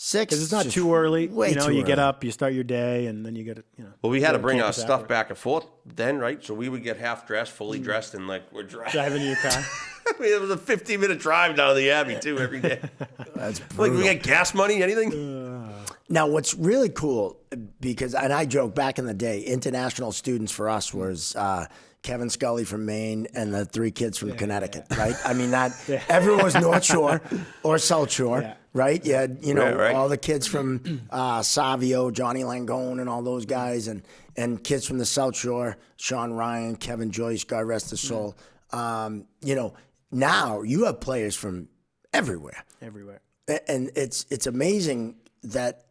6. Because it's not too early. Way too you get early. up, you start your day, and then you get Well, we had to bring our stuff back and forth then, right? So we would get half dressed, fully dressed, and we're driving in your car. It was a 15-minute drive down to the Abbey too every day. That's brutal. We get gas money, anything? Now, what's really cool, because, and I joke back in the day, international students for us was Kevin Scully from Maine and the 3 kids from Connecticut, right? I mean, everyone was North Shore or South Shore, right? You had, all the kids from Savio, Johnny Langone, and all those guys, and kids from the South Shore, Sean Ryan, Kevin Joyce, God rest his soul. Now you have players from everywhere. Everywhere. And it's amazing that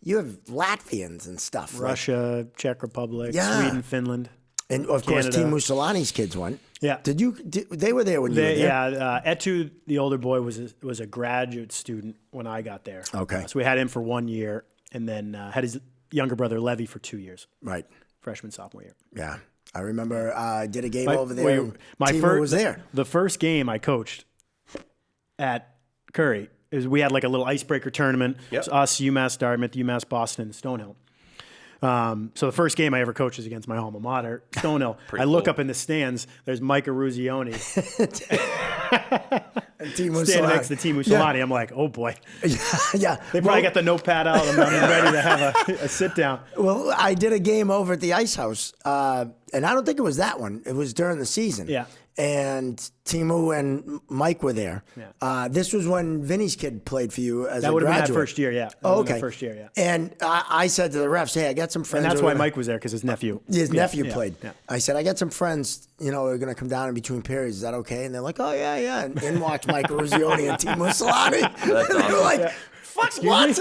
you have Latvians and stuff. Russia, right? Czech Republic, Yeah. Sweden, Finland. And of course, Canada. Team Mussolini's kids went. Yeah. They were there when you were there? Yeah. Etu, the older boy, was a graduate student when I got there. Okay. So we had him for 1 year, and then had his younger brother Levy for 2 years. Right. Freshman, sophomore year. Yeah. I remember I did a game over there. My Timo first was there. The first game I coached at Curry is we had like a little icebreaker tournament. Yep. It's us, UMass Dartmouth, UMass Boston, and Stonehill. So the first game I ever coached was against my alma mater, Stonehill. I look cool. up in the stands. There's Micah Ruzioni And Team standing next to Team Mussolini. I'm like, oh boy. Yeah. They probably got the notepad out. I'm ready to have a sit down. Well, I did a game over at the Ice House, and I don't think it was that one. It was during the season. Yeah. And Timu and Mike were there. Yeah. This was when Vinny's kid played for you as That a would have been graduate. that first year, yeah. That Oh, would have been okay. that first year, yeah. And I said to the refs, hey, I got some friends. And that's who are why gonna- Mike was there, because his nephew. His nephew played. Yeah. I said, I got some friends, who are going to come down in between periods. Is that okay? And they're like, oh, yeah. And in walked Mike Ruzioni and Team Mussolini. That's and they were like, fuck, what?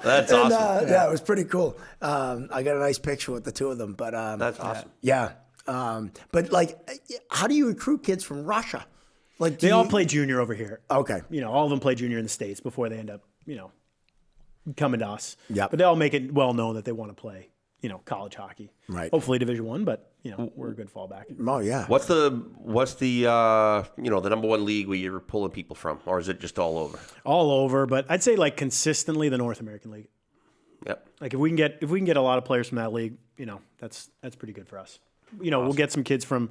That's and, awesome. Yeah, it was pretty cool. I got a nice picture with the two of them. But That's awesome. yeah. But how do you recruit kids from Russia? Like, They all play junior over here. Okay. All of them play junior in the States before they end up, coming to us. Yep. But they all make it well known that they want to play, college hockey. Right. Hopefully Division I, but we're a good fallback. Oh yeah. What's the the number one league where you're pulling people from, or is it just all over? All over, but I'd say consistently the North American League. Yep. Like if we can get a lot of players from that league, that's pretty good for us. We'll get some kids from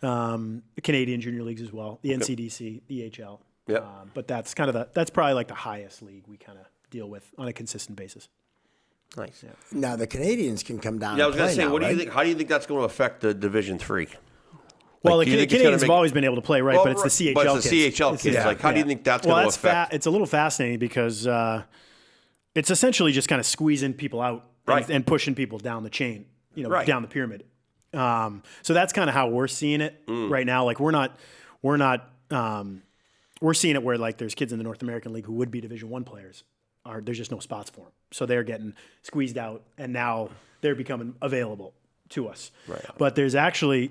the Canadian junior leagues as well, the NCDC, the EHL. Yep. But that's that's probably like the highest league we kind of deal with on a consistent basis. Nice. Yeah. Now the Canadians can come down. Yeah, I and was going to play say, now, what do you right? think? How do you think that's going to affect the Division III? Well, do you the think it's gonna Canadians have make- always been able to play, right? Well, but it's the CHL but it's the kids. CHL kids. Like, how do you think that's well, going to affect? It's a little fascinating because it's essentially just kind of squeezing people out Right. and pushing people down the chain, Right. down the pyramid. So that's kind of how we're seeing it right now. Like we're seeing it where like there's kids in the North American League who would be Division I players. There's just no spots for them. So they're getting squeezed out, and now they're becoming available to us. Right. But there's actually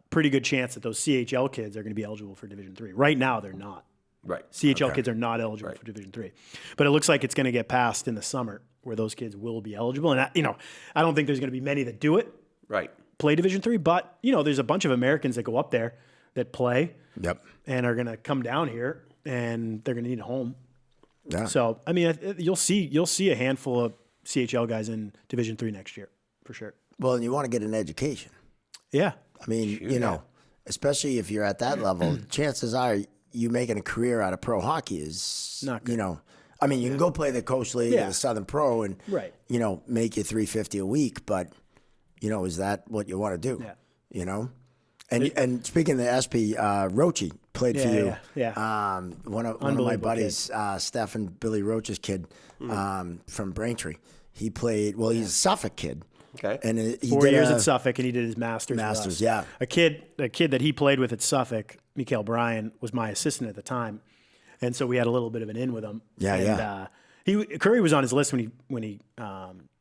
pretty good chance that those CHL kids are going to be eligible for Division III. Right now, they're not. Right. CHL kids are not eligible for Division III. But it looks like it's going to get passed in the summer where those kids will be eligible. And, I don't think there's going to be many that do it, Right. play Division III. But, there's a bunch of Americans that go up there that play Yep. and are going to come down here, and they're going to need a home. Yeah. So, I mean, you'll see a handful of CHL guys in Division III next year, for sure. Well, and you want to get an education. Yeah. I mean, especially if you're at that level, chances are you making a career out of pro hockey is Not good. I mean, you can go play the Coast League or Yeah. the Southern Pro and Right. Make you $350 a week, but is that what you want to do? Yeah. And speaking of the SP, Roche played for you. Yeah. One of my Unbelievable buddies, Steph and Billy Roach's kid from Braintree. He played. Well, he's a Suffolk kid. Okay. And he 4 did years at Suffolk, and he did his master's. with Masters, us. yeah. A kid that he played with at Suffolk, Mikael Bryan, was my assistant at the time, and so we had a little bit of an in with him. Yeah, Curry was on his list when he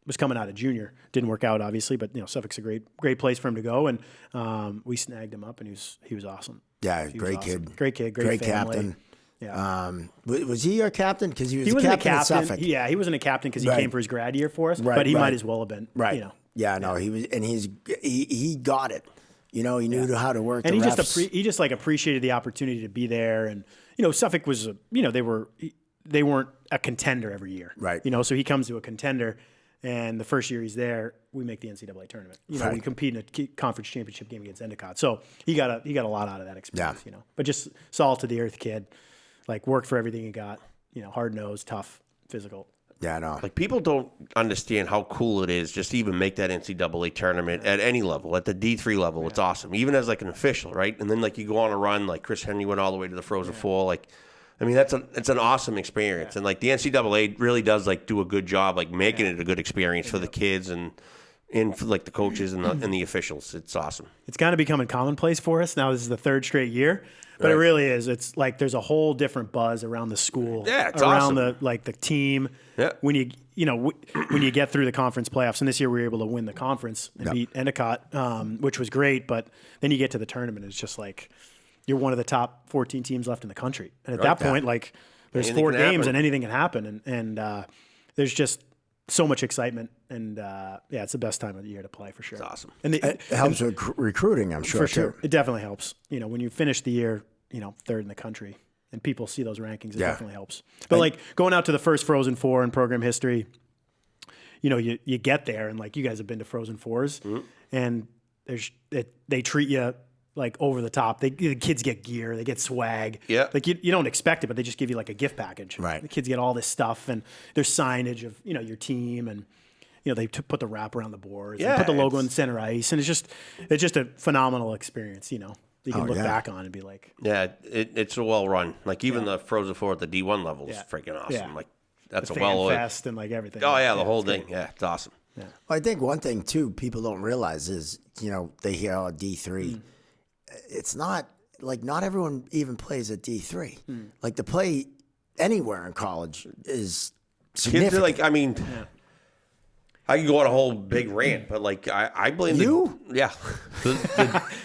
was coming out of junior. Didn't work out, obviously, but Suffolk's a great place for him to go, and we snagged him up, and he was awesome. Yeah, He was great awesome. kid. Great kid, great family. captain. Yeah. Was he your captain? Because he was He a wasn't captain a at captain. Suffolk. Yeah, he wasn't a captain because he Right. came for his grad year for us, Right, but he right. might as well have been. Right. Yeah, no, he was, and he got it. He knew how to work. And the he just refs. he just appreciated the opportunity to be there, and Suffolk was they weren't a contender every year, Right. So he comes to a contender, and the first year he's there, we make the NCAA tournament. Right. We compete in a conference championship game against Endicott, so he got a lot out of that experience. Yeah. But just salt to the earth kid, worked for everything he got. hard-nosed, tough, physical. Yeah, I know. Like, people don't understand how cool it is just to even make that NCAA tournament at any level. At the D3 level, it's awesome. Even as, like, an official, right? And then, like, you go on a run, like Chris Henry went all the way to the Frozen Four. Like, I mean, it's an awesome experience. And, like, the NCAA really does, like, do a good job, like, making it a good experience for the kids and for, like, the coaches and the officials. It's awesome. It's kind of becoming commonplace for us. Now this is the third straight year. But it really is. It's like there's a whole different buzz around the school, it's around awesome. the team. Yeah. When when you get through the conference playoffs, and this year we were able to win the conference and beat Endicott, which was great. But then you get to the tournament, it's just like you're one of the top 14 teams left in the country, and at that point, like there's Anything 4 can games happen. and anything can happen, and there's just so much excitement, and it's the best time of the year to play for sure. It's awesome. And It helps with recruiting, I'm sure, for sure. too. It definitely helps. When you finish the year, third in the country and people see those rankings, it definitely helps. But like going out to the first Frozen Four in program history, you get there and like you guys have been to Frozen Fours and they treat you like over the top. The kids get gear, they get swag. Yeah. Like you don't expect it, but they just give you like a gift package. Right. The kids get all this stuff and there's signage of, your team and they put the wrap around the boards and put the logo in center ice. And it's just a phenomenal experience, you can look back on and be like, Yeah, it's a well run. Like, even the Frozen Four at the D1 level is freaking awesome. Yeah. Like, that's a fan well. fest and like everything. Oh yeah, the whole it's thing. great. Yeah, it's awesome. Well, I think one thing, too, people don't realize is, they hear D3. It's not, like, not everyone even plays at D3. Like, to play anywhere in college is significant. Kids are like, I mean, I can go on a whole big rant, but like, I blame You? Yeah.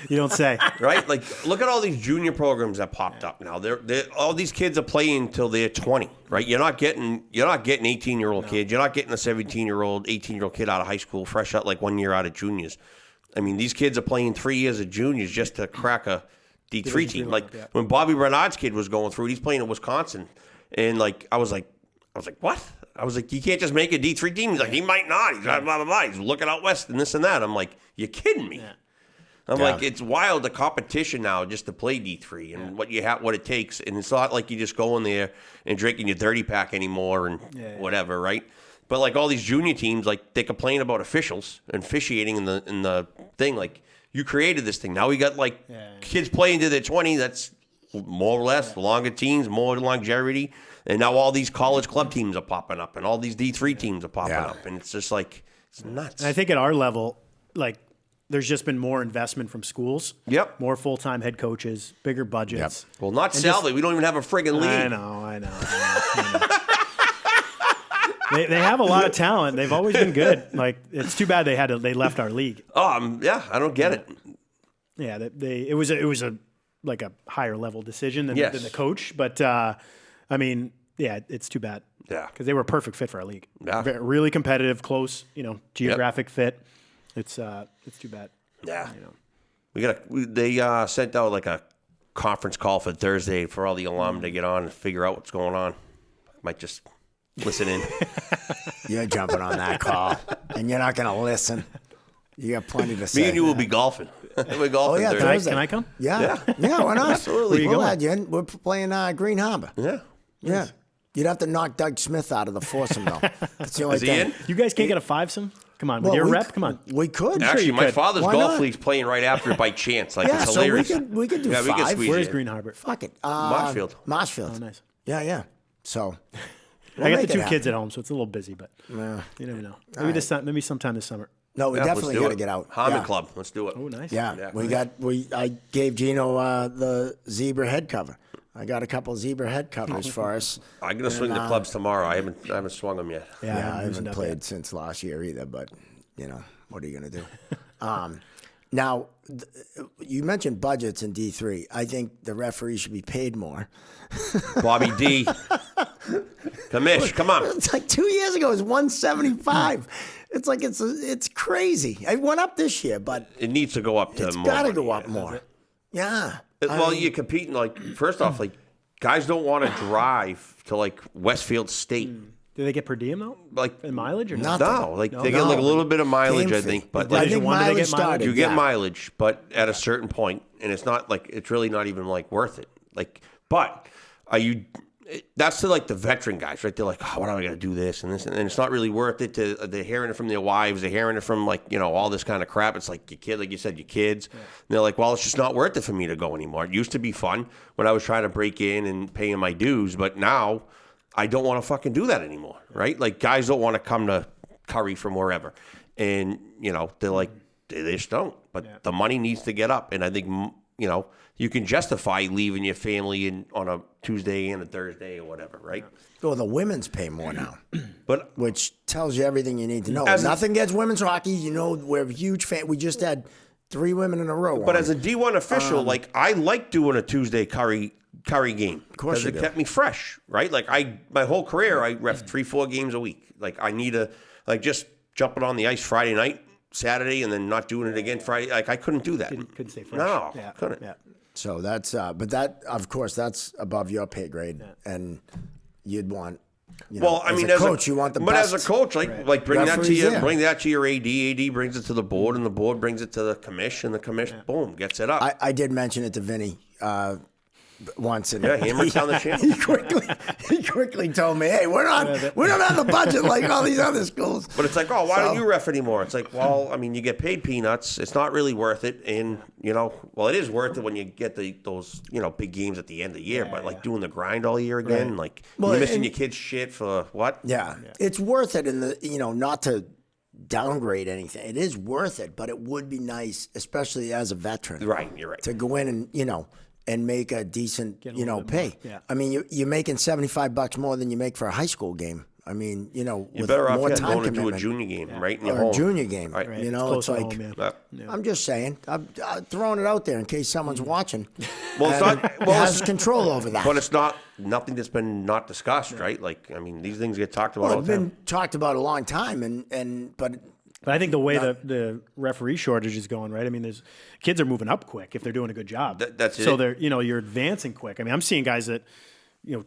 You don't say. Right? Like, look at all these junior programs that popped up now. They're all these kids are playing until they're 20, right? You're not getting 18-year-old kids. You're not getting a 17-year-old, 18-year-old kid out of high school fresh out like 1 year out of juniors. I mean, these kids are playing 3 years of juniors just to crack a D3 team. Like, when Bobby Bernard's kid was going through it, he's playing in Wisconsin. And like, I was like, what? I was like, you can't just make a D3 team. He's like, he might not. He's blah, blah, blah. He's looking out west and this and that. I'm like, you're kidding me. Yeah. I'm like, it's wild, the competition now just to play D3 and what it takes. And it's not like you just go in there and drinking your 30-pack anymore and whatever, right? But like all these junior teams, like they complain about officials and officiating in the thing. Like, you created this thing. Now we got like kids playing to their 20. That's more or less longer teams, more longevity. And now all these college club teams are popping up and all these D3 teams are popping up. And it's just like, it's nuts. And I think at our level, like there's just been more investment from schools. Yep. More full-time head coaches, bigger budgets. Well, not Salvi. We don't even have a friggin' league. I know. They have a lot of talent. They've always been good. Like, it's too bad they left our league. Oh, I don't get it. Yeah, it was a like a higher level decision than the coach, but I mean, it's too bad. Yeah, because they were a perfect fit for our league. Yeah, really competitive, close, geographic fit. It's too bad. Yeah, they sent out like a conference call for Thursday for all the alum to get on and figure out what's going on. Might just listen in. You're jumping on that call, and you're not going to listen. You got plenty to say. Me and you will be golfing. We're golfing Thursday. Thursday. Can I come? Yeah, why not? Absolutely. We'll add you in. We're playing Green Harbor. Yeah. Yeah. You'd have to knock Doug Smith out of the foursome, though. That's the only Is he thing. in? You guys can't get a fivesome? Come on, with Well, your we rep? c- Come on. We could. Actually, you my could. father's Why golf not? league's playing right after it by chance. Like, Yeah, it's so hilarious. we could do we can five. squeeze Where's you in. Green Harbor? Fuck it. Marshfield. Marshfield. Oh, nice. Yeah. So. I got the 2 kids at home, so it's a little busy, but you never know. Maybe sometime this summer. No, we Yeah, definitely let's do got to it. get out. Honda Yeah. Club. Let's do it. Oh, nice. Yeah, I gave Gino the zebra head cover. I got a couple zebra head covers for us. I'm gonna swing the clubs tomorrow. I haven't swung them yet. Yeah, I loosened haven't up played yet. since last year either, but what are you gonna do? Now, you mentioned budgets in D3. I think the referees should be paid more. Bobby D. Kamish, come on. It's like 2 years ago, it was $175. It's like it's crazy. It went up this year, but It needs to go up to it's more. got to money, go up yeah. more. Yeah. Well, you're competing, like, first off, like, guys don't want to drive to, like, Westfield State. Do they get per diem though? Like, And mileage or Nothing. no, like, No? they get, like, a little bit of mileage, Game I fee. think. But, I like, think Division one, do they mileage get mileage? started. you get yeah. mileage, but at a certain point, and it's not, like, it's really not even, like, worth it. Like, but are you that's to like the veteran guys, right? They're like, oh, what am I going to do this and this? And it's not really worth it to, they're hearing it from their wives. They're hearing it from like, all this kind of crap. It's like your kid, like you said, your kids. Yeah. And they're like, well, it's just not worth it for me to go anymore. It used to be fun when I was trying to break in and paying my dues, but now I don't want to fucking do that anymore, right? Like guys don't want to come to Curry from wherever. And, they're like, they just don't. But the money needs to get up. And I think, you can justify leaving your family on a Tuesday and a Thursday or whatever, right? Well, the women's pay more now, but which tells you everything you need to know. Nothing against women's hockey. We're a huge fan. We just had 3 women in a row. But as a D1 official, I like doing a Tuesday Curry game. Of course you do. It kept me fresh, right? Like my whole career, I ref 3-4 games a week. Like I need just jumping on the ice Friday night, Saturday, and then not doing it again Friday. Like I couldn't do that. Couldn't stay fresh. No, couldn't. Yeah. So that's, but that, of course, that's above your pay grade, and you'd want. As a coach, you want the best. But as a coach, like bring that to you, bring that to your AD. AD brings it to the board, and the board brings it to the commission. The commission, boom, gets it up. I did mention it to Vinny once, and hammer down the chin. He quickly told me, "Hey, we don't have the budget like all these other schools." But it's like, oh, why don't you ref anymore? It's like, well, I mean, you get paid peanuts. It's not really worth it, and it is worth it when you get those big games at the end of the year. But doing the grind all year again, you're missing your kids' shit for what? Yeah, it's worth it, in the not to downgrade anything. It is worth it, but it would be nice, especially as a veteran, right? You're right, to go in and make a decent, pay. Yeah. I mean, you're making $75 more than you make for a high school game. I mean, you're with better more off time going commitment. into a junior game, right? In your Or home. a junior game. Right. It's like, I'm just saying, I'm throwing it out there in case someone's watching. Well, it's not, has control over that. But it's nothing that's been not discussed, right? Like, I mean, these things get talked about all It's the time. been talked about a long time, but I think the way the referee shortage is going, right? I mean, kids are moving up quick if they're doing a good job. That's it. So they're, you're advancing quick. I mean, I'm seeing guys that,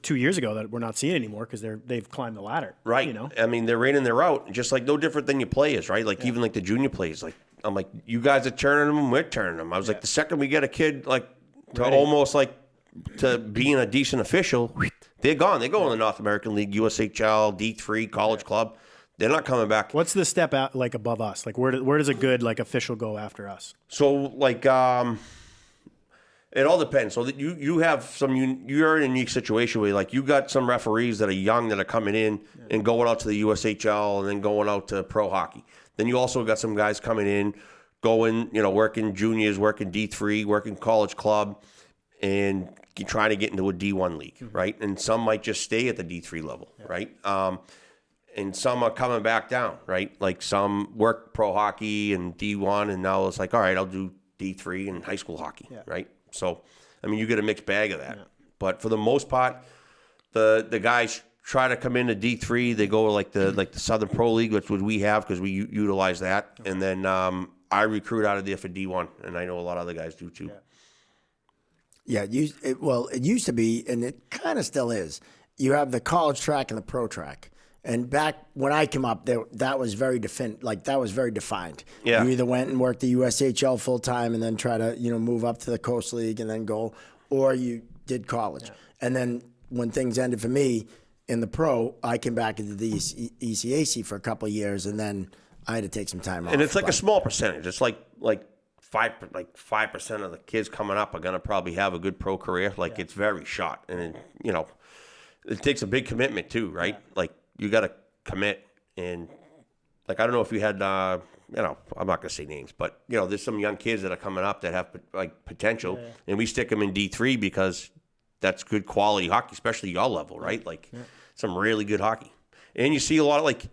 2 years ago that we're not seeing anymore because they've climbed the ladder. Right. I mean, they're in and they're out, just like no different than your players, right? Like even like the junior players. Like I'm like, you guys are turning them, we're turning them. I was like, the second we get a kid like to almost like to being a decent official, they're gone. They go in the North American League, USHL, D3, College Club. They're not coming back. What's the step out like above us? Like where does a good official go after us? So like it all depends. So that you have you're in a unique situation where like you got some referees that are young that are coming in and going out to the USHL and then going out to pro hockey. Then you also got some guys coming in, going working juniors, working D3, working College Club, and trying to get into a D1 league, right? And some might just stay at the D3 level, right? And some are coming back down, right? Like some work pro hockey and D1, and now it's like, all right, I'll do D3 and high school hockey, right? So, I mean, you get a mixed bag of that. Yeah. But for the most part, the guys try to come into D3. They go like the Southern Pro League, which we have because we utilize that. Okay. And then I recruit out of there for D1, and I know a lot of other guys do too. Yeah, it used to be, and it kind of still is. You have the college track and the pro track. And back when I came up, that was very defined. Yeah. You either went and worked the USHL full time and then try to move up to the Coast League and then go, or you did college. Yeah. And then when things ended for me in the pro, I came back into the ECAC for a couple of years, and then I had to take some time off. And it's like a small percentage. It's like 5% of the kids coming up are gonna probably have a good pro career. Like it's very short, and it takes a big commitment too, right? Yeah. Like. You got to commit, and like I don't know if you had, I'm not gonna say names, but there's some young kids that are coming up that have like potential, and we stick them in D3 because that's good quality hockey, especially your level, right? Like some really good hockey, and you see a lot of like,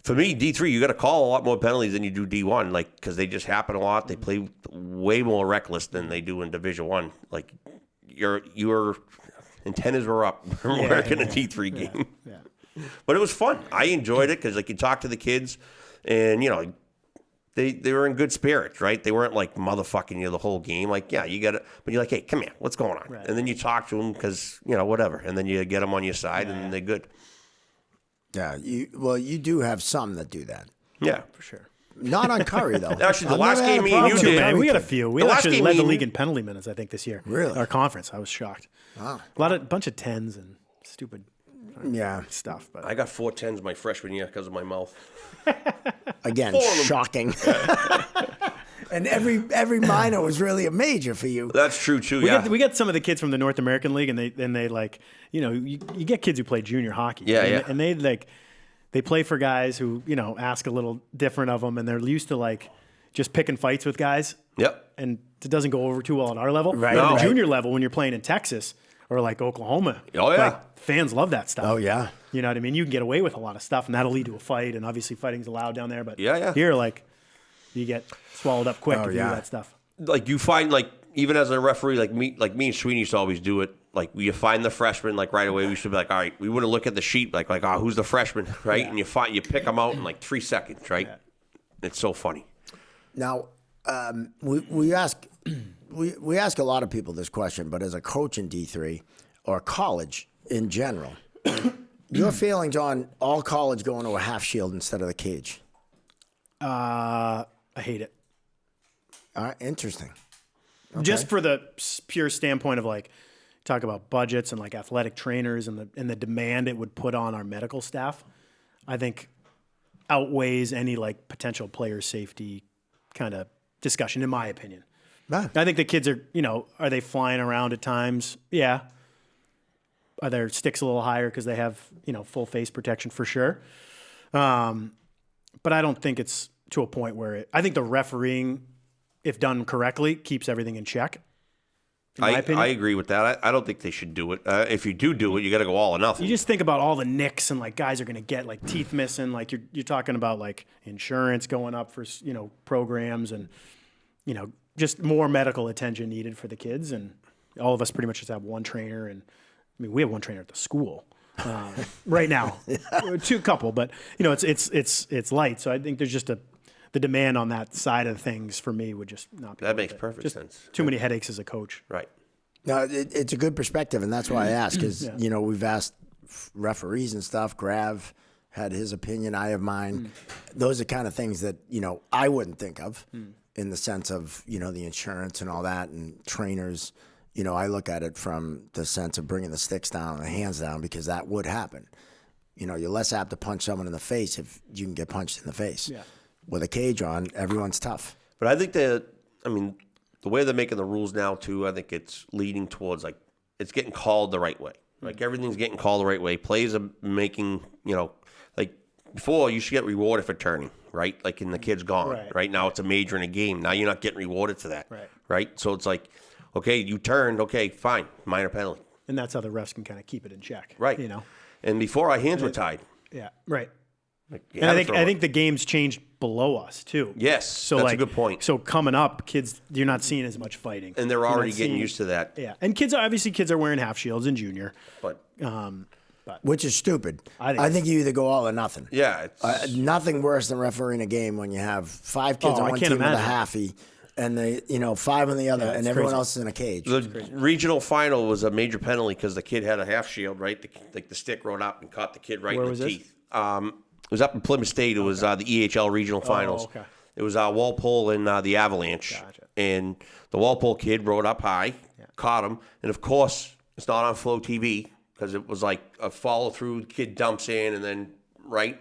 for me D3, you got to call a lot more penalties than you do D1, like because they just happen a lot. They play way more reckless than they do in Division 1. Like your antennas were up working a D3 game. Yeah. But it was fun. I enjoyed it because like you talk to the kids, and they were in good spirits, right? They weren't like motherfucking you the whole game. Like you got it, but you're like, hey, come here, what's going on? Right. And then you talk to them because whatever, and then you get them on your side, and they're good. Yeah, you do have some that do that. Yeah, for sure. Not on Curry though. Actually, the last game me and you did, man, we got a few. We actually led the league in penalty minutes, I think, this year. Really? Our conference, I was shocked. Wow. Bunch of 10s and stupid Yeah. stuff. But I got 4 10s my freshman year because of my mouth. Again, shocking. And every minor was really a major for you. That's true too. we get some of the kids from the North American League, and they like, you get kids who play junior hockey. Yeah, and they like they play for guys who ask a little different of them, and they're used to like just picking fights with guys. Yep. And it doesn't go over too well at our level. Right. But at No. the junior level, when you're playing in Texas or like Oklahoma, Oh, yeah. like, fans love that stuff. Oh, yeah. You know what I mean? You can get away with a lot of stuff, and that'll lead to a fight. And obviously, fighting's allowed down there. But Yeah. here, like, you get swallowed up quick if you do that stuff. Like you find like even as a referee, like me and Sweeney used to always do it. Like you find the freshman like right away. We should be like, all right, we wouldn't look at the sheet like who's the freshman, right? Yeah. And you pick them out in like 3 seconds, right? Yeah. It's so funny. Now, we ask a lot of people this question, but as a coach in D3 or college in general, your feelings on all college going to a half shield instead of the cage? I hate it. Interesting. Just for the pure standpoint of like, talk about budgets and like athletic trainers and the demand it would put on our medical staff, I think outweighs any like potential player safety kind of discussion, in my opinion. Ah. I think the kids are they flying around at times? Yeah. Are their sticks a little higher because they have, full face protection for sure? But I don't think it's to a point where I think the refereeing, if done correctly, keeps everything in check. In my opinion. I agree with that. I don't think they should do it. If you do it, you got to go all or nothing. You just think about all the nicks and like guys are going to get like teeth missing. Like you're talking about like insurance going up for programs and just more medical attention needed for the kids. And all of us pretty much just have one trainer, and I mean we have one trainer at the school right now, two couple, but it's light. So I think there's just the demand on that side of things for me would just not be. That makes perfect sense. Too many headaches as a coach. Right. No, it's a good perspective, and that's why I asked, because we've asked referees and stuff. Grav had his opinion, I have mine. Those are kind of things that I wouldn't think of in the sense of the insurance and all that, and trainers. I look at it from the sense of bringing the sticks down and the hands down, because that would happen. You're less apt to punch someone in the face if you can get punched in the face. Yeah. With a cage on, everyone's tough. But I think the way they're making the rules now too, I think it's leading towards like it's getting called the right way. Like everything's getting called the right way. Plays are making, like before you should get rewarded for turning, right? Like in the kid's gone, right? Now it's a major in a game. Now you're not getting rewarded for that, right? So it's like, okay, you turned, okay, fine, minor penalty. And that's how the refs can kind of keep it in check, right? And before our hands were tied. Yeah, right. Like, and I think the game's changed below us too. Yes, so that's a good point. So coming up, kids, you're not seeing as much fighting, and they're already getting used to that. Yeah, and kids are wearing half shields in junior, but which is stupid. I think you either go all or nothing. Yeah, nothing worse than refereeing a game when you have 5 kids on one team with a halfie, and they 5 on the other, and everyone else is in a cage. The regional final was a major penalty because the kid had a half shield, right? The stick rode up and caught the kid right in the teeth. It was up in Plymouth State. It was the EHL regional finals. Okay. It was Walpole and the Avalanche. Gotcha. And the Walpole kid rode up high, caught him. And, of course, it's not on Flow TV because it was like a follow-through. The kid dumps in and then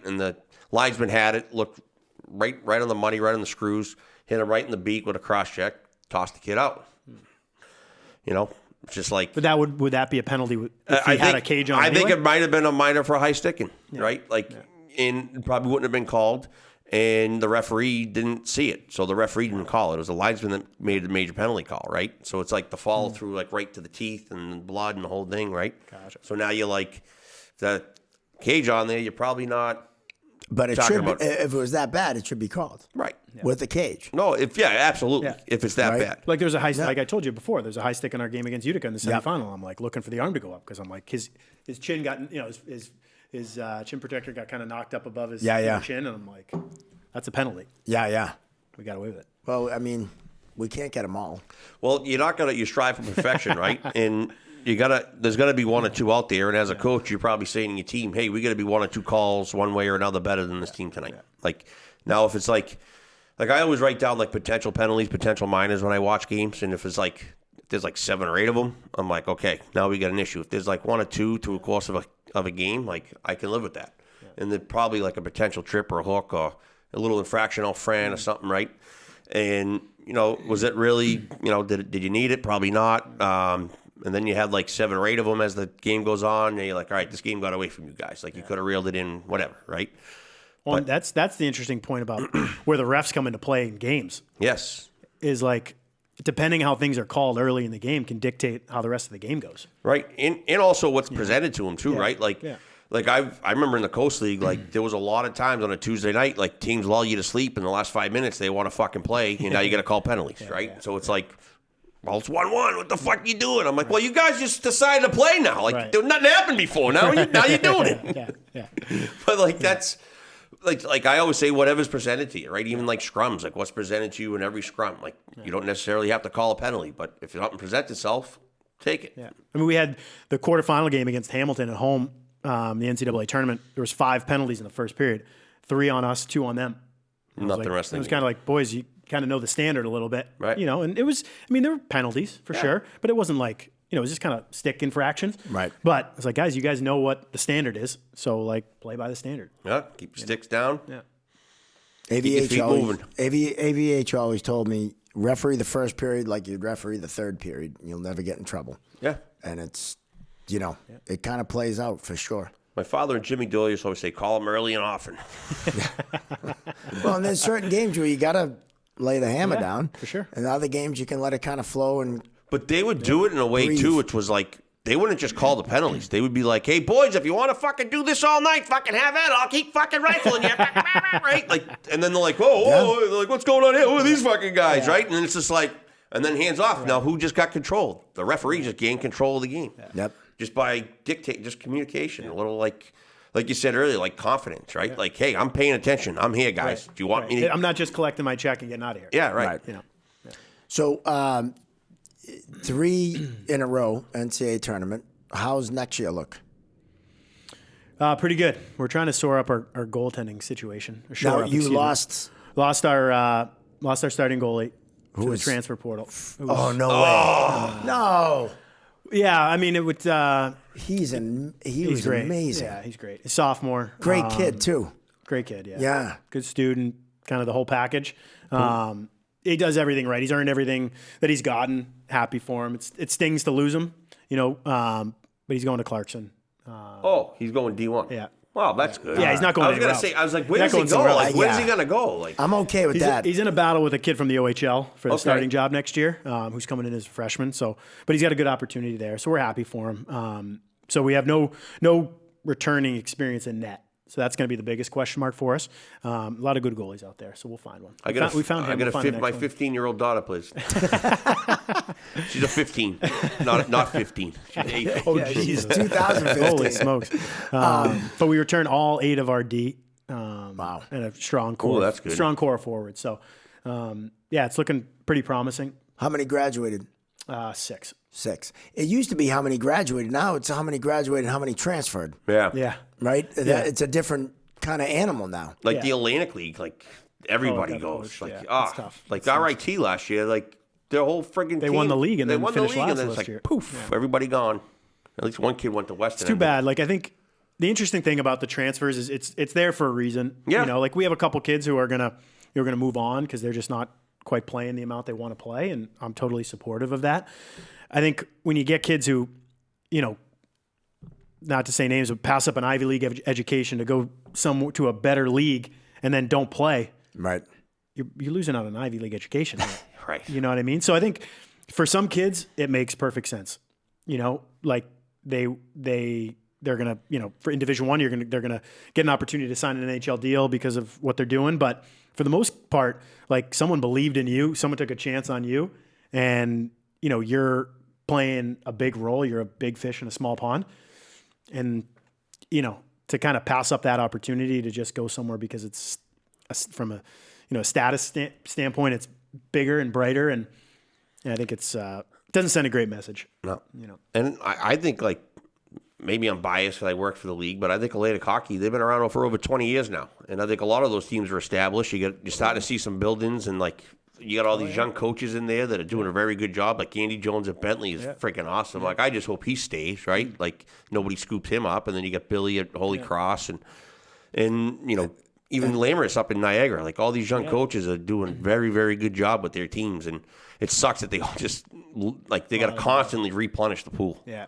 and the linesman had it, looked right on the money, right on the screws, hit him right in the beak with a cross-check, tossed the kid out. Just like. But would that be a penalty if he had a cage on? I think it might have been a minor for high sticking, right? And it probably wouldn't have been called, and the referee didn't see it, so the referee didn't call it. It was the linesman that made the major penalty call, right? So it's like the follow through, like right to the teeth and blood and the whole thing, right? Gotcha. So now you're like the cage on there. You're probably not. But it should. If it was that bad, it should be called. Right. With the cage. No, absolutely. Yeah. If it's that bad. Like there's a high, like I told you before, there's a high stick in our game against Utica in the semifinal. I'm like looking for the arm to go up because I'm like his chin got his chin protector got kind of knocked up above his chin, and I'm like, that's a penalty. Yeah. We got away with it. Well, I mean, we can't get them all. Well, you strive for perfection, right? And there's got to be one or two out there. And as a coach, you're probably saying to your team, hey, we got to be one or two calls one way or another better than this team tonight. Yeah. Like now, if it's like I always write down like potential penalties, potential minors when I watch games. And if it's like there's like 7 or 8 of them, I'm like, okay, now we got an issue. If there's like 1 or 2 to a course of a game, like I can live with that. Yeah. And then probably like a potential trip or a hook or a little infraction off Fran or something, right? And, was it really, did you need it? Probably not. And then you had like 7 or 8 of them as the game goes on, and you're like, all right, this game got away from you guys. Like you could have reeled it in, whatever, right? Well, that's the interesting point about where the refs come into play in games. Yes. Is like, depending how things are called early in the game can dictate how the rest of the game goes. Right. And also what's presented to them too, right? Like, like I remember in the Coast League, like there was a lot of times on a Tuesday night, like teams lull you to sleep in the last 5 minutes. They want to fucking play, and now you got to call penalties, right? Yeah. So it's like, well, it's 1-1. What the fuck you doing? I'm like, well, you guys just decided to play now. Like, nothing happened before. Now you're doing it. Yeah. But like that's. Like I always say, whatever's presented to you, right? Even like scrums, like what's presented to you in every scrum. Like you don't necessarily have to call a penalty, but if something presents itself, take it. Yeah. I mean, we had the quarterfinal game against Hamilton at home, the NCAA tournament. There was 5 penalties in the first period, 3 on us, 2 on them. Nothing wrestling. It was kind of like, boys, you kind of know the standard a little bit, right? And it was. I mean, there were penalties for sure, but it wasn't like. It was just kind of stick infractions. Right. But it's like, guys, you guys know what the standard is. So, like, play by the standard. Yeah. Keep your sticks down. Yeah. AVH always told me, referee the first period like you'd referee the third period. You'll never get in trouble. Yeah. And it's, it kind of plays out for sure. My father and Jimmy Doyle used to always say, call them early and often. Well, and there's certain games where you got to lay the hammer down. For sure. And other games you can let it kind of flow and... But they would do it in a way, too, which was like, they wouldn't just call the penalties. They would be like, hey, boys, if you want to fucking do this all night, fucking have at it. I'll keep fucking rifling you. Right? Like, and then they're like, whoa, like, what's going on here? Who are these fucking guys, right? And then it's just like, and then hands off. Right. Now, who just got control? The referee just gained control of the game. Yeah. Yep. Just by just communication. A little like you said earlier, like confidence, right? Yeah. Like, hey, I'm paying attention. I'm here, guys. Right. Do you want me to? I'm not just collecting my check and getting out of here. Yeah, right. Yeah. So, 3 in a row NCAA tournament. How's next year look? Pretty good. We're trying to shore up our goaltending situation. Now you lost our starting goalie to the transfer portal. No way! No. Yeah, I mean it would. He was great. Amazing. Yeah, he's great. Sophomore. Great kid too. Great kid. Yeah. Yeah. Good student. Kind of the whole package. He does everything right. He's earned everything that he's gotten. Happy for him. It stings to lose him, but he's going to Clarkson. He's going D1. Yeah. Wow, that's good. Yeah, he's not going. I was going to say, I was like, where does he go? Like, where's he going to go? Like, I'm okay with that. He's in a battle with a kid from the OHL for the starting job next year, who's coming in as a freshman. So, but he's got a good opportunity there. So we're happy for him. So we have no returning experience in net. So that's going to be the biggest question mark for us. A lot of good goalies out there, so we'll find one. We found him. My 15-year-old daughter plays. She's a 15, not 15. She's 8. Oh, Jesus. 2015. Holy smokes. But we returned all 8 of our D. Wow. And a strong core. Oh, that's good. Strong core forward. So, it's looking pretty promising. How many graduated? 6. 6. It used to be how many graduated. Now it's how many graduated, how many transferred. Yeah. Yeah. Right? Yeah. It's a different kind of animal now. Like the Atlantic League, like everybody goes. Coached, like, it's tough. Like RIT last year, like their whole friggin' They team. won the league and they then won the finished league, last and then it's last like year. poof, everybody gone. At least one kid went to Western. It's too bad. Like I think the interesting thing about the transfers is it's there for a reason. Yeah. Like we have a couple kids who are gonna move on because they're just not quite playing the amount they want to play, and I'm totally supportive of that. I think when you get kids who, not to say names, but pass up an Ivy League education to go to a better league and then don't play, right? You're losing out on an Ivy League education, right? You know what I mean? So I think for some kids it makes perfect sense. Like they're gonna, for in Division I, they're gonna get an opportunity to sign an NHL deal because of what they're doing. But for the most part, like someone believed in you, someone took a chance on you, and you're playing a big role. You're a big fish in a small pond. And, to kind of pass up that opportunity to just go somewhere because it's from a status standpoint, it's bigger and brighter. And I think it doesn't send a great message. No. And I think like, maybe I'm biased because I work for the league, but I think Atlantic Hockey, they've been around for over 20 years now. And I think a lot of those teams are established. You're starting to see some buildings and like You got all these young coaches in there that are doing a very good job. Like Andy Jones at Bentley is freaking awesome. Like I just hope he stays, right? Like nobody scoops him up. And then you got Billy at Holy Cross and even Lamarus up in Niagara. Like all these young coaches are doing very, very good job with their teams. And it sucks that they all just they got to constantly replenish the pool. Yeah.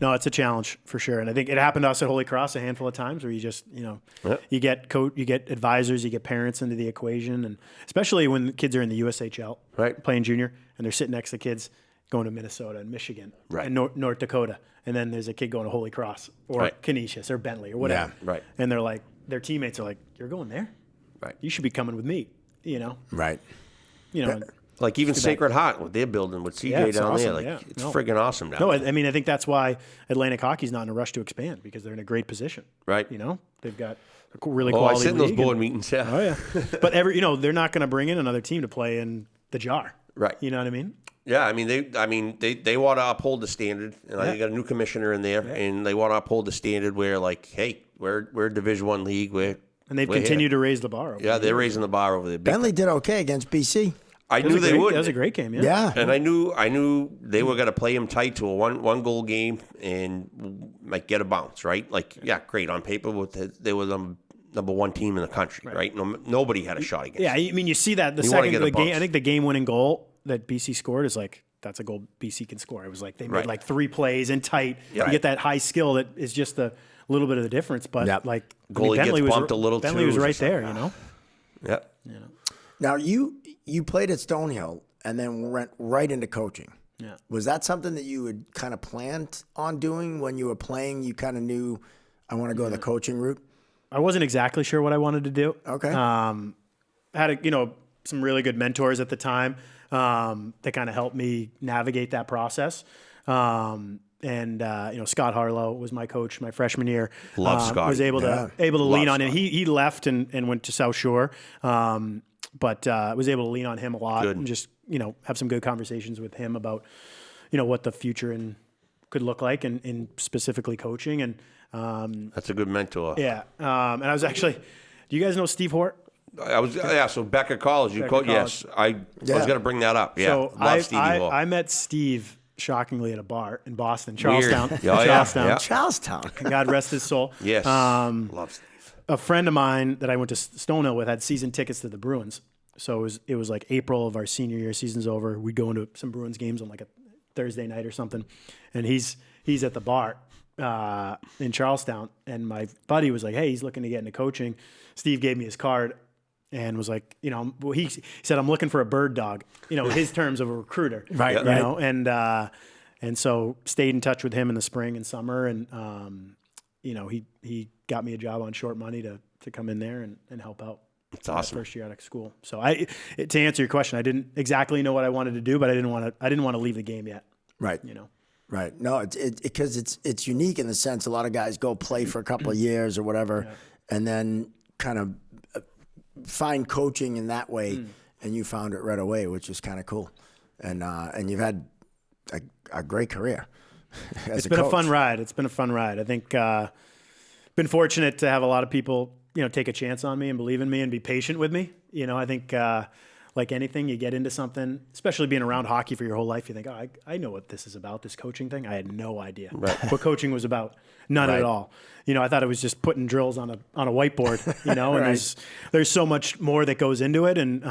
No, it's a challenge for sure. And I think it happened to us at Holy Cross a handful of times where you just, you get you get advisors, you get parents into the equation. And especially when the kids are in the USHL, playing junior, and they're sitting next to kids going to Minnesota and Michigan and North Dakota. And then there's a kid going to Holy Cross or Canisius or Bentley or whatever. Yeah. Right. And they're like, their teammates are like, you're going there? Right. You should be coming with me, Right. Like even Sacred Heart, what they're building with CJ down there, it's friggin' awesome now. No, I mean, I think that's why Atlantic Hockey's not in a rush to expand because they're in a great position. Right. They've got a really quality I sit in those league board meetings, yeah. Oh, yeah. But they're not going to bring in another team to play in the jar. Right. You know what I mean? Yeah, I mean they want to uphold the standard, and they got a new commissioner in there, and they want to uphold the standard where hey, we're a Division I league, and they've continued to raise the bar. They're raising the bar over there. Bentley did okay against BC. I knew they would. That was a great game, And I knew they were going to play him tight to a one goal game and get a bounce, right? Great on paper. They were the number one team in the country, right? Nobody had a shot against. Yeah, I mean you see that the second of the game. I think the game-winning goal that BC scored is that's a goal BC can score. It was they made 3 plays in tight. You get that high skill that is just a little bit of the difference. But goalie Bentley gets bumped a little. Bentley was right there, Yeah. Now you played at Stonehill and then went right into coaching. Yeah. Was that something that you had kind of planned on doing when you were playing? You kind of knew I want to go the coaching route. I wasn't exactly sure what I wanted to do. Okay. Had some really good mentors at the time that kind of helped me navigate that process. Scott Harlow was my coach my freshman year. Love Scott. Was able to lean on him. He left and went to South Shore, but was able to lean on him a lot and just have some good conversations with him about what the future could look like and specifically coaching. And that's a good mentor. Yeah, and I was actually. Do you guys know Steve Hort? So Becker College, yes. I was going to bring that up. Yeah, so love Stevie Hall. I met Steve shockingly at a bar in Boston, Charlestown. Charlestown. God rest his soul. Yes, love Steve. A friend of mine that I went to Stonehill with had season tickets to the Bruins. So it was like April of our senior year. Season's over. We'd go into some Bruins games on a Thursday night or something, and he's at the bar in Charlestown, and my buddy was like, "Hey, he's looking to get into coaching." Steve gave me his card. And was like, he said, I'm looking for a bird dog, his terms of a recruiter. Right. And so stayed in touch with him in the spring and summer. And, he got me a job on short money to come in there and help out. It's awesome. First year out of school. So to answer your question, I didn't exactly know what I wanted to do, but I didn't want to leave the game yet. Right. Right. No, because it's unique in the sense a lot of guys go play for a couple of years or whatever, and then kind of find coaching in that way, and you found it right away, which is kind of cool. And you've had a great career. It's been a fun ride. I think been fortunate to have a lot of people take a chance on me and believe in me and be patient with me. I think like anything, you get into something, especially being around hockey for your whole life, you think, oh, I know what this is about, this coaching thing. I had no idea what coaching was about. None at all. I thought it was just putting drills on a whiteboard, and there's so much more that goes into it. And,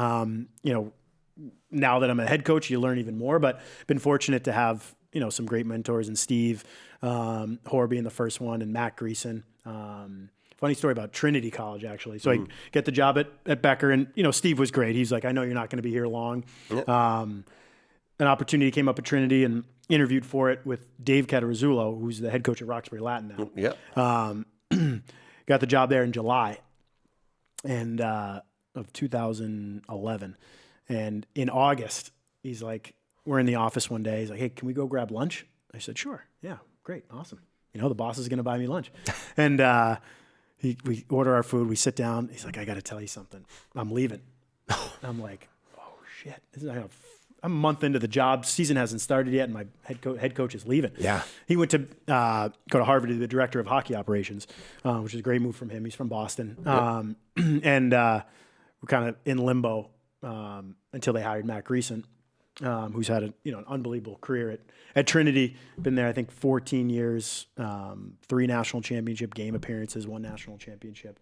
now that I'm a head coach, you learn even more, but been fortunate to have, some great mentors, and Steve Horby in the first one, and Matt Greason. Funny story about Trinity College, actually. So I get the job at Becker, and, Steve was great. He's like, I know you're not going to be here long. Yep. An opportunity came up at Trinity and interviewed for it with Dave Catarazzulo, who's the head coach at Roxbury Latin now. Yep. Got the job there in July of 2011. And in August, he's like, we're in the office one day. He's like, hey, can we go grab lunch? I said, sure. Yeah, great. Awesome. The boss is going to buy me lunch. And we order our food. We sit down. He's like, I got to tell you something. I'm leaving. I'm like, oh, shit. I'm a month into the job. Season hasn't started yet, and my head coach is leaving. Yeah. He went to go to Harvard to be the director of hockey operations, which is a great move from him. He's from Boston. Yep. And we're kind of in limbo until they hired Matt Greason, who's had an unbelievable career at Trinity. Been there, I think, 14 years, 3 national championship game appearances, 1 national championship.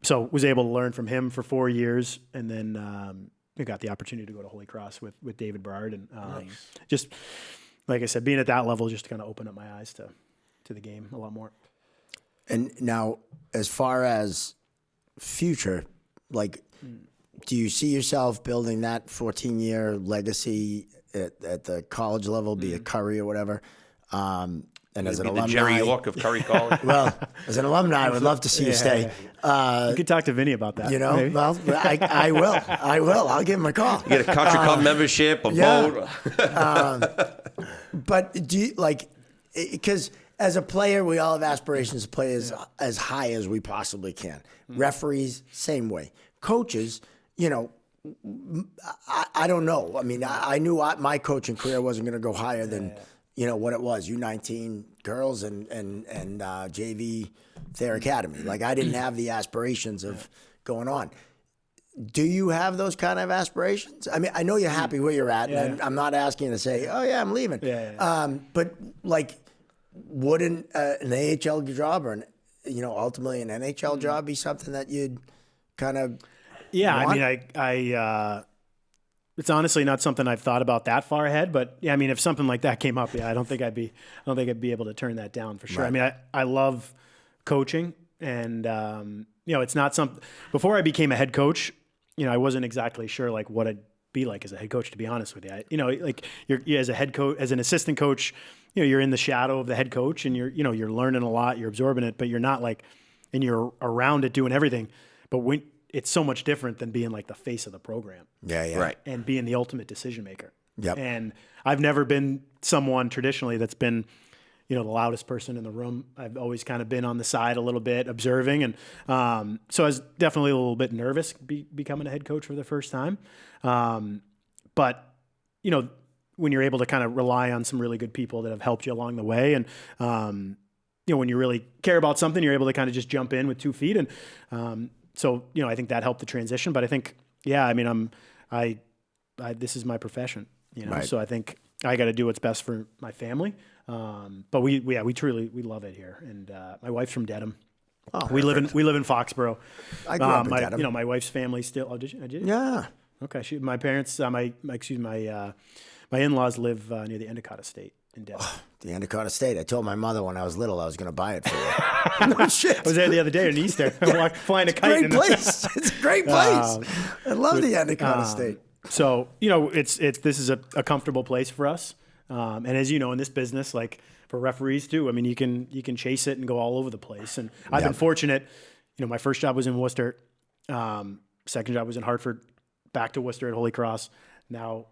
So was able to learn from him for 4 years, and then I got the opportunity to go to Holy Cross with David Berard, and just like I said, being at that level just kind of opened up my eyes to the game a lot more. And now, as far as future, like, do you see yourself building that 14-year legacy at the college level, be it Curry or whatever? And as an Be the alumni, Jerry York of Curry College. well, as an alumni, I would love to see you stay. You could talk to Vinny about that. Maybe. Well, I will. I'll give him a call. You get a country club membership, a boat. But do you, because as a player, we all have aspirations to play as high as we possibly can. Referees, same way. Coaches, I don't know. I mean, I knew my coaching career wasn't going to go higher than what it was. U19 girls and JV Thayer Academy. Like, I didn't have the aspirations of going on. Do you have those kind of aspirations? I mean, I know you're happy where you're at, and I'm not asking you to say, "Oh yeah, I'm leaving." But wouldn't an AHL job or ultimately an NHL job be something that you'd kind of want? I mean, it's honestly not something I've thought about that far ahead, but yeah, I mean, if something like that came up, I don't think I'd be able to turn that down for sure. Right. I mean, I love coaching, and it's not something. Before I became a head coach, I wasn't exactly sure what I'd be like as a head coach, to be honest with you. You're as a head coach, as an assistant coach, you're in the shadow of the head coach, and you're learning a lot, you're absorbing it, but you're not and you're around it doing everything. But when it's so much different than being the face of the program. Yeah. Right. And being the ultimate decision maker. Yep. And I've never been someone traditionally that's been, the loudest person in the room. I've always kind of been on the side a little bit, observing. And so I was definitely a little bit nervous becoming a head coach for the first time. But, when you're able to kind of rely on some really good people that have helped you along the way, and, when you really care about something, you're able to kind of just jump in with 2 feet. And so, I think that helped the transition. But I think, I mean, this is my profession, Right. So I think I got to do what's best for my family. But we truly love it here. And my wife's from Dedham. Oh, we live in Foxborough. I grew up in Dedham. My wife's family still. Oh, did you? Yeah. Okay. My parents, my in-laws live near the Endicott Estate in Dedham. The Endicott Estate. I told my mother when I was little I was going to buy it for you. No shit. I was there the other day in Easter. Flying a kite. Great place. It's a great place. I love the Endicott Estate. So this is a comfortable place for us. And as you know, in this business, for referees too, I mean, you can chase it and go all over the place. And I've been fortunate. My first job was in Worcester. Second job was in Hartford. Back to Worcester at Holy Cross. Now,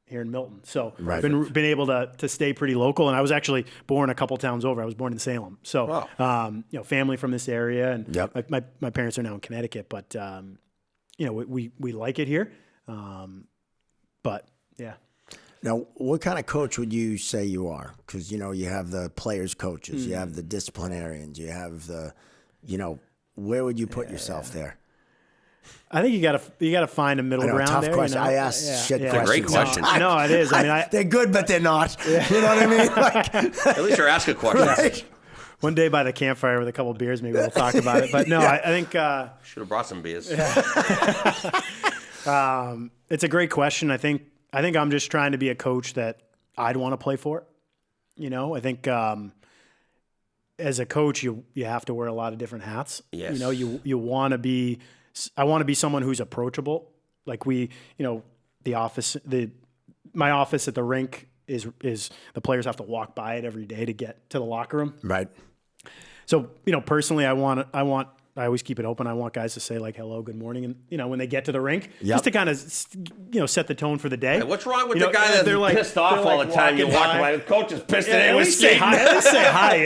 here in Milton. So I've been able to stay pretty local. And I was actually born a couple towns over. I was born in Salem. So, family from this area, and my parents are now in Connecticut, but, we like it here. But yeah. Now, what kind of coach would you say you are? Because, you have the players coaches, you have the disciplinarians, you have the, where would you put yourself there? I think you gotta find a middle ground. Tough there. question. I asked shit questions. It's a great question. No, it is. I mean, they're good, but they're not. You know what I mean? At least you're asking questions. Right? One day by the campfire with a couple of beers, maybe we'll talk about it. But no, I think should have brought some beers. It's a great question. I think I'm just trying to be a coach that I'd want to play for. I think as a coach, you have to wear a lot of different hats. Yes. You want to be. I want to be someone who's approachable. Like my office at the rink is the players have to walk by it every day to get to the locker room. Right. So, personally, I always keep it open. I want guys to say hello, good morning. And, when they get to the rink, just to kind of, set the tone for the day. Hey, what's wrong with the guy that's pissed off all the time? You walk by, the coach is pissed today with skating. At least say hi,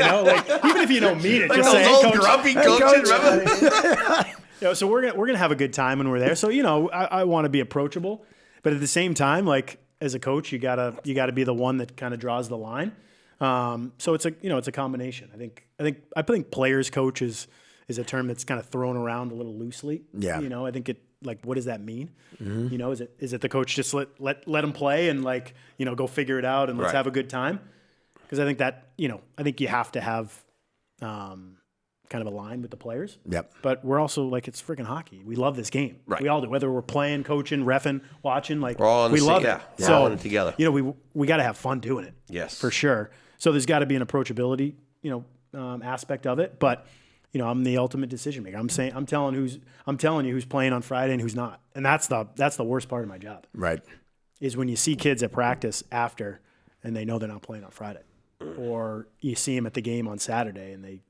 even if you don't mean it, just say, those hey, old grumpy coaches, remember? So we're gonna have a good time when we're there. So I want to be approachable, but at the same time, as a coach, you gotta be the one that kind of draws the line. So it's a combination. I think players coach is a term that's kind of thrown around a little loosely. Yeah. I think what does that mean? You know, is it the coach just let them play and like, you know, go figure it out and let's have a good time? Because I think that, you know, I think you have to have kind of a line with the players. Yep. But we're also like, it's freaking hockey. We love this game. Right. We all do. Whether we're playing, coaching, reffing, watching, like We're all in we the love yeah. it. We're all in it together. You know, we got to have fun doing it. Yes. For sure. So there's got to be an approachability, you know, aspect of it. But you know, I'm the ultimate decision maker. I'm telling you who's playing on Friday and who's not. And that's the worst part of my job. Right. Is when you see kids at practice after and they know they're not playing on Friday. Or you see them at the game on Saturday and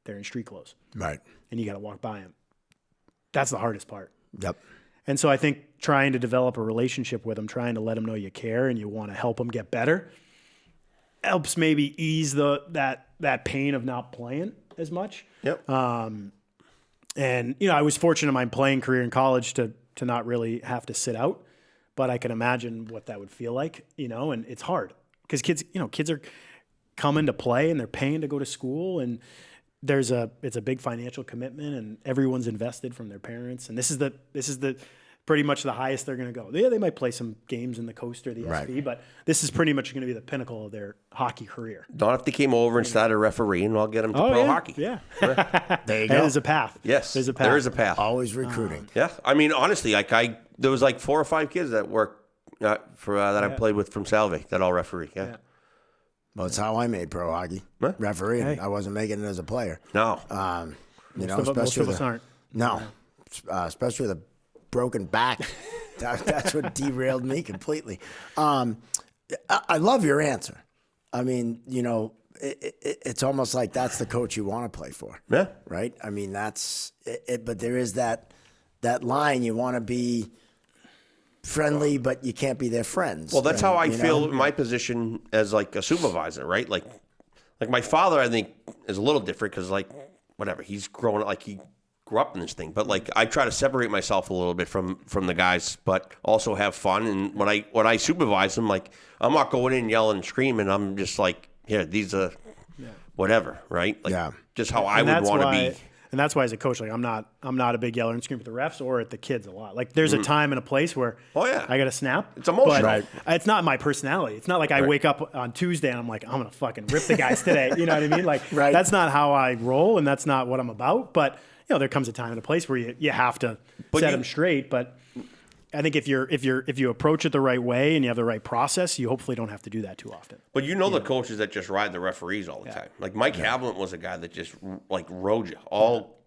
they're in street clothes. Right. And you got to walk by them. That's the hardest part. Yep. And so I think trying to develop a relationship with them, trying to let them know you care and you want to help them get better, helps maybe ease that pain of not playing as much. Yep. And you know, I was fortunate in my playing career in college to not really have to sit out, but I can imagine what that would feel like, you know, and it's hard because kids are coming to play and they're paying to go to school, and it's a big financial commitment, and everyone's invested from their parents, and this is the pretty much the highest they're going to go. Yeah, they might play some games in the Coast or the SV, but this is pretty much going to be the pinnacle of their hockey career. Not if they came over and started refereeing, I'll get them to pro hockey. Yeah. There you go. There's a path. Yes, There's a path. there is a path. Always recruiting. Yeah, I mean, honestly, like there was like 4 or 5 kids that work that I played with from Salve that all referee. Yeah. Well, it's how I made pro hockey. Huh? Refereeing. Hey. I wasn't making it as a player. No. You know, Most especially of us aren't. No, especially the broken back. That's what derailed me completely. I love your answer. I mean, you know, it's almost like that's the coach you want to play for. Yeah. Right? I mean, that's it. But there is that line. You want to be friendly, but you can't be their friends. Well, that's how I you feel know? in my position as like a supervisor, right? Like my father, I think, is a little different because like whatever, he's grown like he grew up in this thing. But like I try to separate myself a little bit from the guys, but also have fun. And when I supervise them, like I'm not going in yelling and screaming. I'm just like, here, these are whatever, right? Like just how I would want to be. And that's why as a coach, like I'm not a big yeller and scream at the refs or at the kids a lot. Like there's a time and a place where I got to snap. It's emotional. But it's not my personality. It's not like I wake up on Tuesday and I'm like, I'm going to fucking rip the guys today. You know what I mean? Like that's not how I roll and that's not what I'm about. But you know, there comes a time and a place where you have to set them straight. But I think if you approach it the right way and you have the right process, you hopefully don't have to do that too often. But you know the coaches that just ride the referees all the time. Like Mike Haviland was a guy that just like rode you all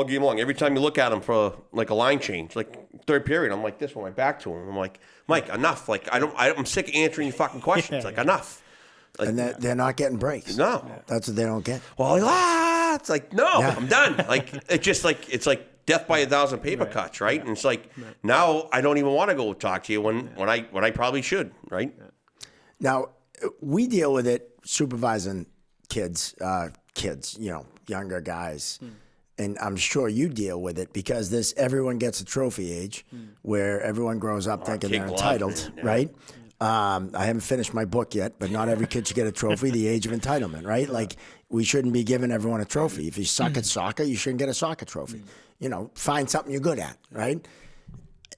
game long. Every time you look at him for like a line change, like third period, I'm like this with my back to him. I'm like, Mike, enough. Like I'm sick of answering your fucking questions. Like enough. Like, And they're not getting breaks. No. That's what they don't get. Well, it's like no, I'm done. Like it's like death by 1,000 paper cuts, right? And it's like now I don't even want to go talk to you when I probably should, right? Now, we deal with it supervising kids, you know, younger guys. And I'm sure you deal with it because everyone gets a trophy age where everyone grows up thinking they're entitled, right? I haven't finished my book yet, but not every kid should get a trophy, the age of entitlement, right? Like we shouldn't be giving everyone a trophy. If you suck at soccer, you shouldn't get a soccer trophy. You know, find something you're good at, right?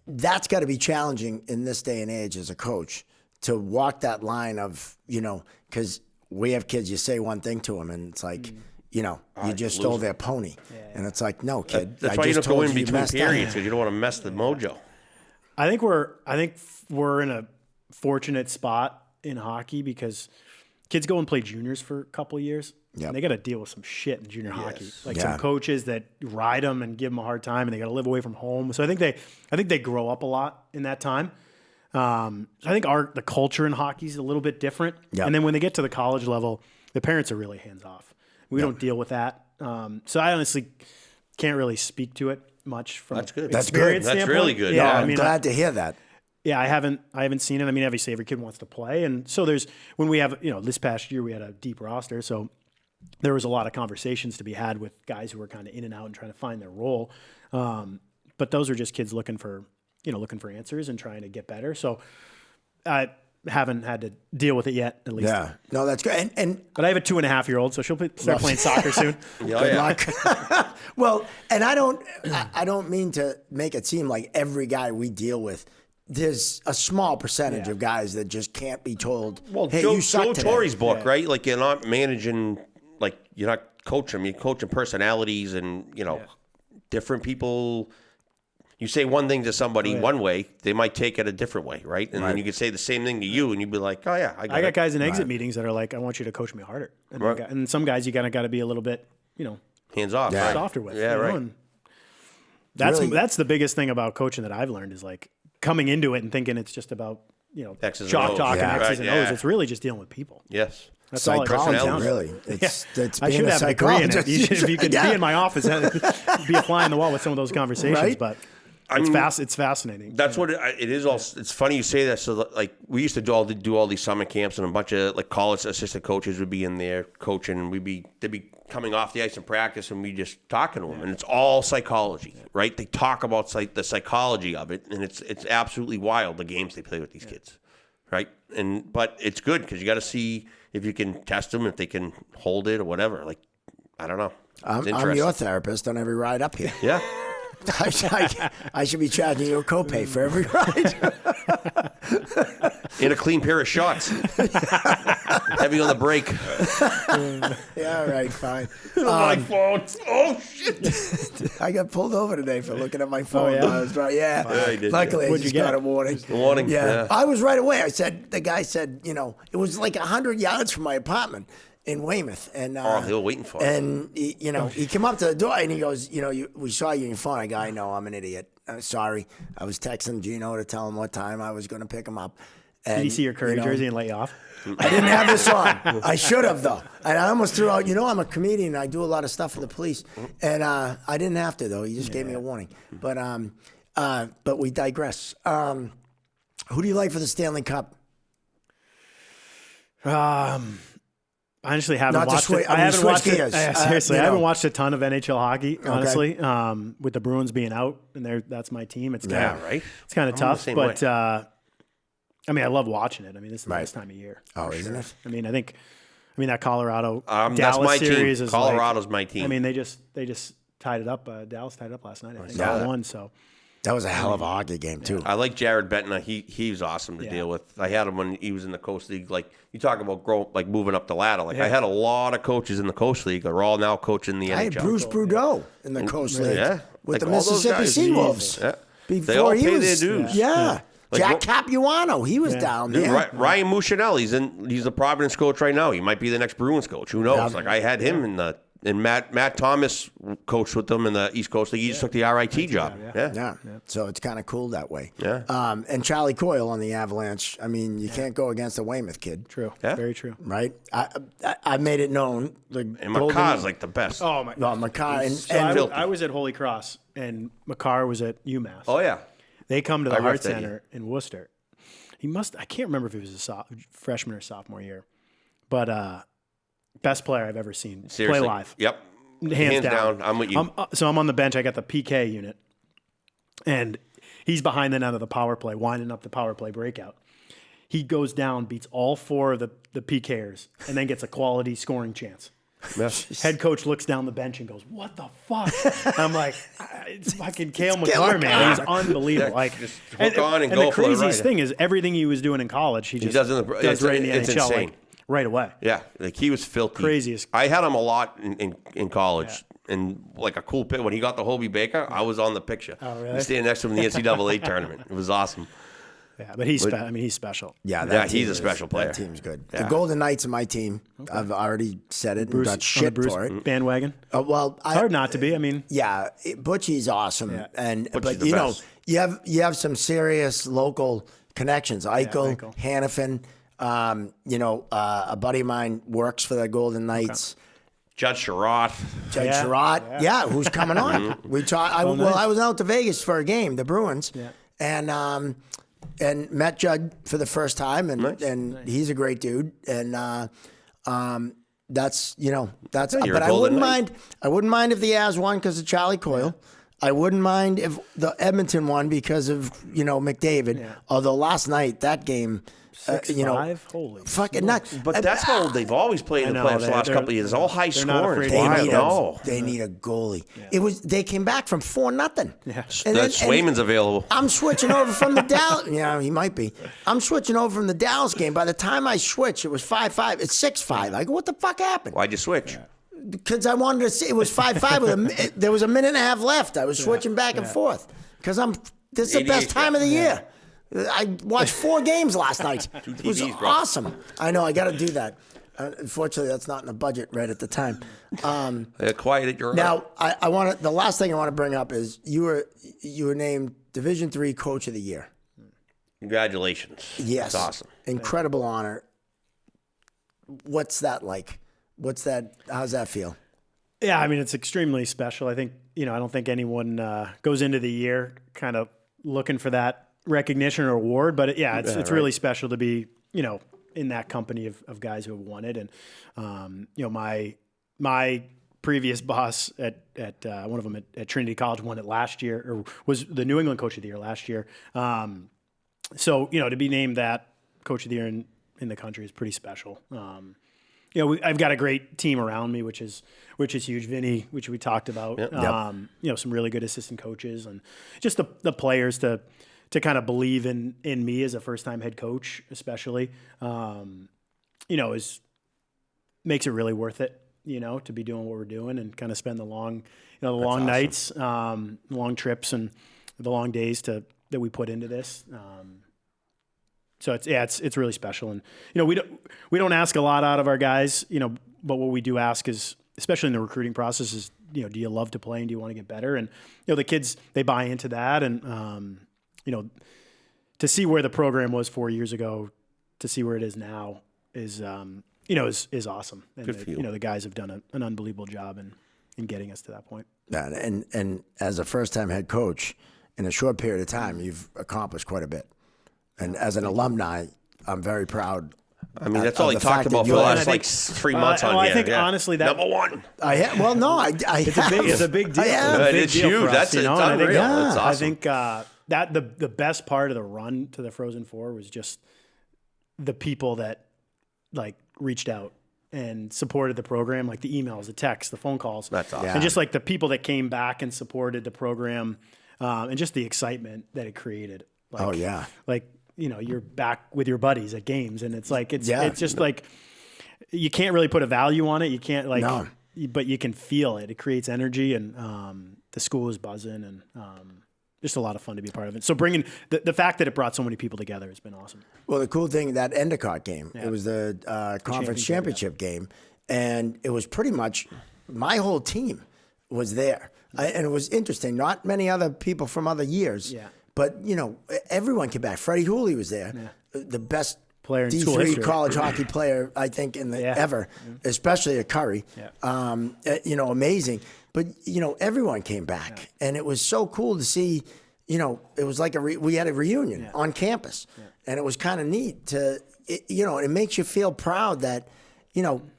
That's got to be challenging in this day and age as a coach to walk that line of, you know, because we have kids, you say one thing to them and it's like, you know, you just stole their pony. And it's like, no, kid. That's I why you just don't go told in you between messed up. periods because you don't want to mess the mojo. I think we're in a fortunate spot in hockey because kids go and play juniors for a couple of years. Yep. And they got to deal with some shit in junior hockey. Like Yeah. some coaches that ride them and give them a hard time, and they got to live away from home. So I think they grow up a lot in that time. I think the culture in hockey is a little bit different. Yep. And then when they get to the college level, the parents are really hands off. We don't deal with that. So I honestly can't really speak to it much from That's good. That's experience good. That's standpoint. really good. Yeah, No, I I'm mean, glad to hear that. yeah, I haven't seen it. I mean, obviously every kid wants to play. And so when we have, this past year we had a deep roster. So there was a lot of conversations to be had with guys who were kind of in and out and trying to find their role. But those are just kids looking for answers and trying to get better. So haven't had to deal with it yet, at least. Yeah. No, that's good. But I have a 2.5-year-old, so she'll start playing soccer soon. Good luck. Well, and I don't mean to make it seem like every guy we deal with, there's a small percentage of guys that just can't be told, Well, hey, Joe you suck today. Torre's book, right? Like, you're not managing, like, you're not coaching them. You're coaching personalities and, different people. You say one thing to somebody one way, they might take it a different way, right? And then you could say the same thing to you, and you'd be like, oh, yeah, I got it. Guys in exit meetings that are like, I want you to coach me harder. And some guys you kind of got to be a little bit, hands off, Yeah. right? softer with. Yeah, right. And that's Really? that's the biggest thing about coaching that I've learned is like coming into it and thinking it's just about, X's and chalk O's. talk Yeah. and X's Right, and O's. yeah. It's really just dealing with people. Yes. That's all it comes Psychology, down to. really. It's I being should a have a degree in it. psychologist. If you could be in my office, be a fly in the wall with some of those conversations. Right? But mean, it's fascinating. That's what it is. Also, it's funny you say that. So, like, we used to do all these summer camps, and a bunch of like college assistant coaches would be in there coaching, and they'd be coming off the ice in practice, and we just talking to them, and it's all psychology, right? They talk about the psychology of it, and it's absolutely wild the games they play with these kids, right? But it's good because you got to see if you can test them, if they can hold it or whatever. Like, I don't know. I'm your therapist on every ride up here. Yeah. I should be charging you a copay for every ride. And a clean pair of shorts. Heavy on the brake. Yeah, all right, fine. My phone. Oh, shit. I got pulled over today for looking at my phone. yeah? I was right. Yeah. Yeah, you did, Luckily, I What'd just you got get? a warning. Warning. Yeah. I was right away. The guy said, it was like 100 yards from my apartment in Weymouth. And they were waiting for it. And he came up to the door and he goes, we saw you in your phone. I go, I know, I'm an idiot. Sorry. I was texting Gino to tell him what time I was going to pick him up. And, Did he see your Curry jersey and let you off? I didn't have this on. I should have, though. And I almost threw out, I'm a comedian. I do a lot of stuff for the police. And I didn't have to, though. He just gave me a warning. But we digress. Who do you like for the Stanley Cup? I honestly haven't Not to watched switch- it. I I mean, haven't switch watched it. gears. Seriously, You I haven't know. watched a ton of NHL hockey, honestly. With the Bruins being out, and that's my team. It's kind of right. It's kind of the tough, same but way. I love watching it. I mean, this is the Right. best time of year. Oh, isn't it? I mean, that Colorado That's Dallas my team. series is Colorado's my team. I mean, they just tied it up. Dallas tied it up last night. I think Yeah. 1-1. So That was a hell of a hockey game, too. I like Jared Bettner. He's awesome to deal with. I had him when he was in the Coast League. Like, you talk about moving up the ladder. Like, I had a lot of coaches in the Coast League. They're all now coaching the NHL. I had Bruce Boudreau in the Coast League with Like, the all those Mississippi guys. Seawolves. Yeah. Before They all he pay was, their dues. Yeah. Like, Jack Capuano, he was down Dude, there. Ryan Muchinelli, he's the Providence coach right now. He might be the next Bruins coach. Who knows? Yeah. Like, I had him and Matt Thomas coached with them in the East Coast League. He just took the RIT job. Yeah. So it's kind of cool that way. Yeah. And Charlie Coyle on the Avalanche. I mean, you can't go against a Weymouth kid. true. Yeah. Very true. Right? I made it known. And McCarr's like the best. Oh my! Well, McCarr So and filthy. I was at Holy Cross, and McCarr was at UMass. Oh, yeah. They come to the I Hart reffed that Center in Worcester. I can't remember if he was a freshman or sophomore year, but best player I've ever seen Seriously. play live. Yep. Hands down. I'm with you. So I'm on the bench. I got the PK unit, and he's behind the net of the power play, winding up the power play breakout. He goes down, beats all 4 of the PKers, and then gets a quality scoring chance. Head coach looks down the bench and goes, "What the fuck?" And I'm like, "It's fucking Cale McCarr, man. He's unbelievable." Like, just hook on and go the for the craziest ride. thing is everything he was doing in college, he just does does in right in the it's NHL, insane. like, right away. Yeah, like he was filthy. Craziest. I had him a lot in college, and like a cool pic. When he got the Hobie Baker, I was on the picture. Oh, really? I was standing next to him in the NCAA tournament. It was awesome. Yeah, but he's special. Yeah, He's a special player. That team's good. Yeah. The Golden Knights are my team. I've already said it and got on the shit Bruce for it. bandwagon. Well, It's hard not to be. I mean, Butchie's awesome, Yeah. but the best. you have some serious local connections. Eichel, Eichel. Hannafin. A buddy of mine works for the Golden Knights. Judge Sherratt. Judge Yeah. Sherratt, who's coming on? We talked. I was out to Vegas for a game, the Bruins, and met Judd for the first time, and he's a great dude, and that's. you're But a I Golden wouldn't Knight. mind. I wouldn't mind if the Avs won because of Charlie Coyle. I wouldn't mind if the Edmonton won because of McDavid. Yeah. Although last night that game, 6'5"? Holy fucking smokes. nuts. But that's how they've always played in the I know, playoffs the last couple of years. All high they're not scoring. afraid to Why? play. No. They need a goalie. They came back from 4-0. Yeah. Swayman's available. I'm switching over from the Dallas. Yeah, he might be. I'm switching over from the Dallas game. By the time I switch, it was 5-5. It's 6-5. I go, what the fuck happened? Why'd you switch? Because I wanted to see. It was 5-5. There was a minute and a half left. I was switching back and forth because this is the best 88, time of the year. I watched 4 games last night. It was TVs, bro. awesome. I know. I got to do that. Unfortunately, that's not in the budget right at the time. Quiet at your Now, I want to. The last thing I want to bring up is you were named Division III Coach of the Year. Congratulations. Yes, That's awesome. Incredible honor. What's that like? What's that? How's that feel? Yeah, I mean, it's extremely special. I think, I don't think anyone goes into the year kind of looking for that recognition or award, but it's really special to be, in that company of guys who have won it. And, my previous boss at one of them at Trinity College won it last year, or was the New England Coach of the Year last year. So, to be named that Coach of the Year in the country is pretty special. I've got a great team around me, which is huge. Vinny, which we talked about. Yep. Some really good assistant coaches, and just the players to kind of believe in me as a first time head coach, especially. Makes it really worth it. To be doing what we're doing and kind of spend the long, long awesome. Nights, long trips, and the long days that we put into this. So it's really special, and we don't ask a lot out of our guys, but what we do ask is, especially in the recruiting process, is do you love to play and do you want to get better? And the kids, they buy into that, and to see where the program was 4 years ago, to see where it is now is awesome. And Good for you. The guys have done an unbelievable job in getting us to that point. Yeah, and as a first time head coach, in a short period of time, you've accomplished quite a bit. And as an alumni, I'm very proud. I mean, that's all he talked about for the last 3 months on here. I think honestly that number one. It's a big deal. It's huge. That's unreal. That's awesome. I think that the best part of the run to the Frozen Four was just the people that reached out and supported the program, like the emails, the texts, the phone calls. That's awesome. And just the people that came back and supported the program, and just the excitement that it created. You're back with your buddies at games, and it's just you can't really put a value on it. You can't but you can feel it. It creates energy, and the school is buzzing, and just a lot of fun to be a part of it. So bringing the fact that it brought so many people together has been awesome. Well, the cool thing, that Endicott game, it was the conference championship game, and it was pretty much my whole team was there. And it was interesting. Not many other people from other years. Yeah. But, everyone came back. Freddie Hooley was there, the best player in school D3 history. college hockey player, I think, ever, especially at Curry. Yeah. Amazing. But, everyone came back. Yeah. And it was so cool to see, it was like we had a reunion on campus. Yeah. And it was kind of neat it makes you feel proud that,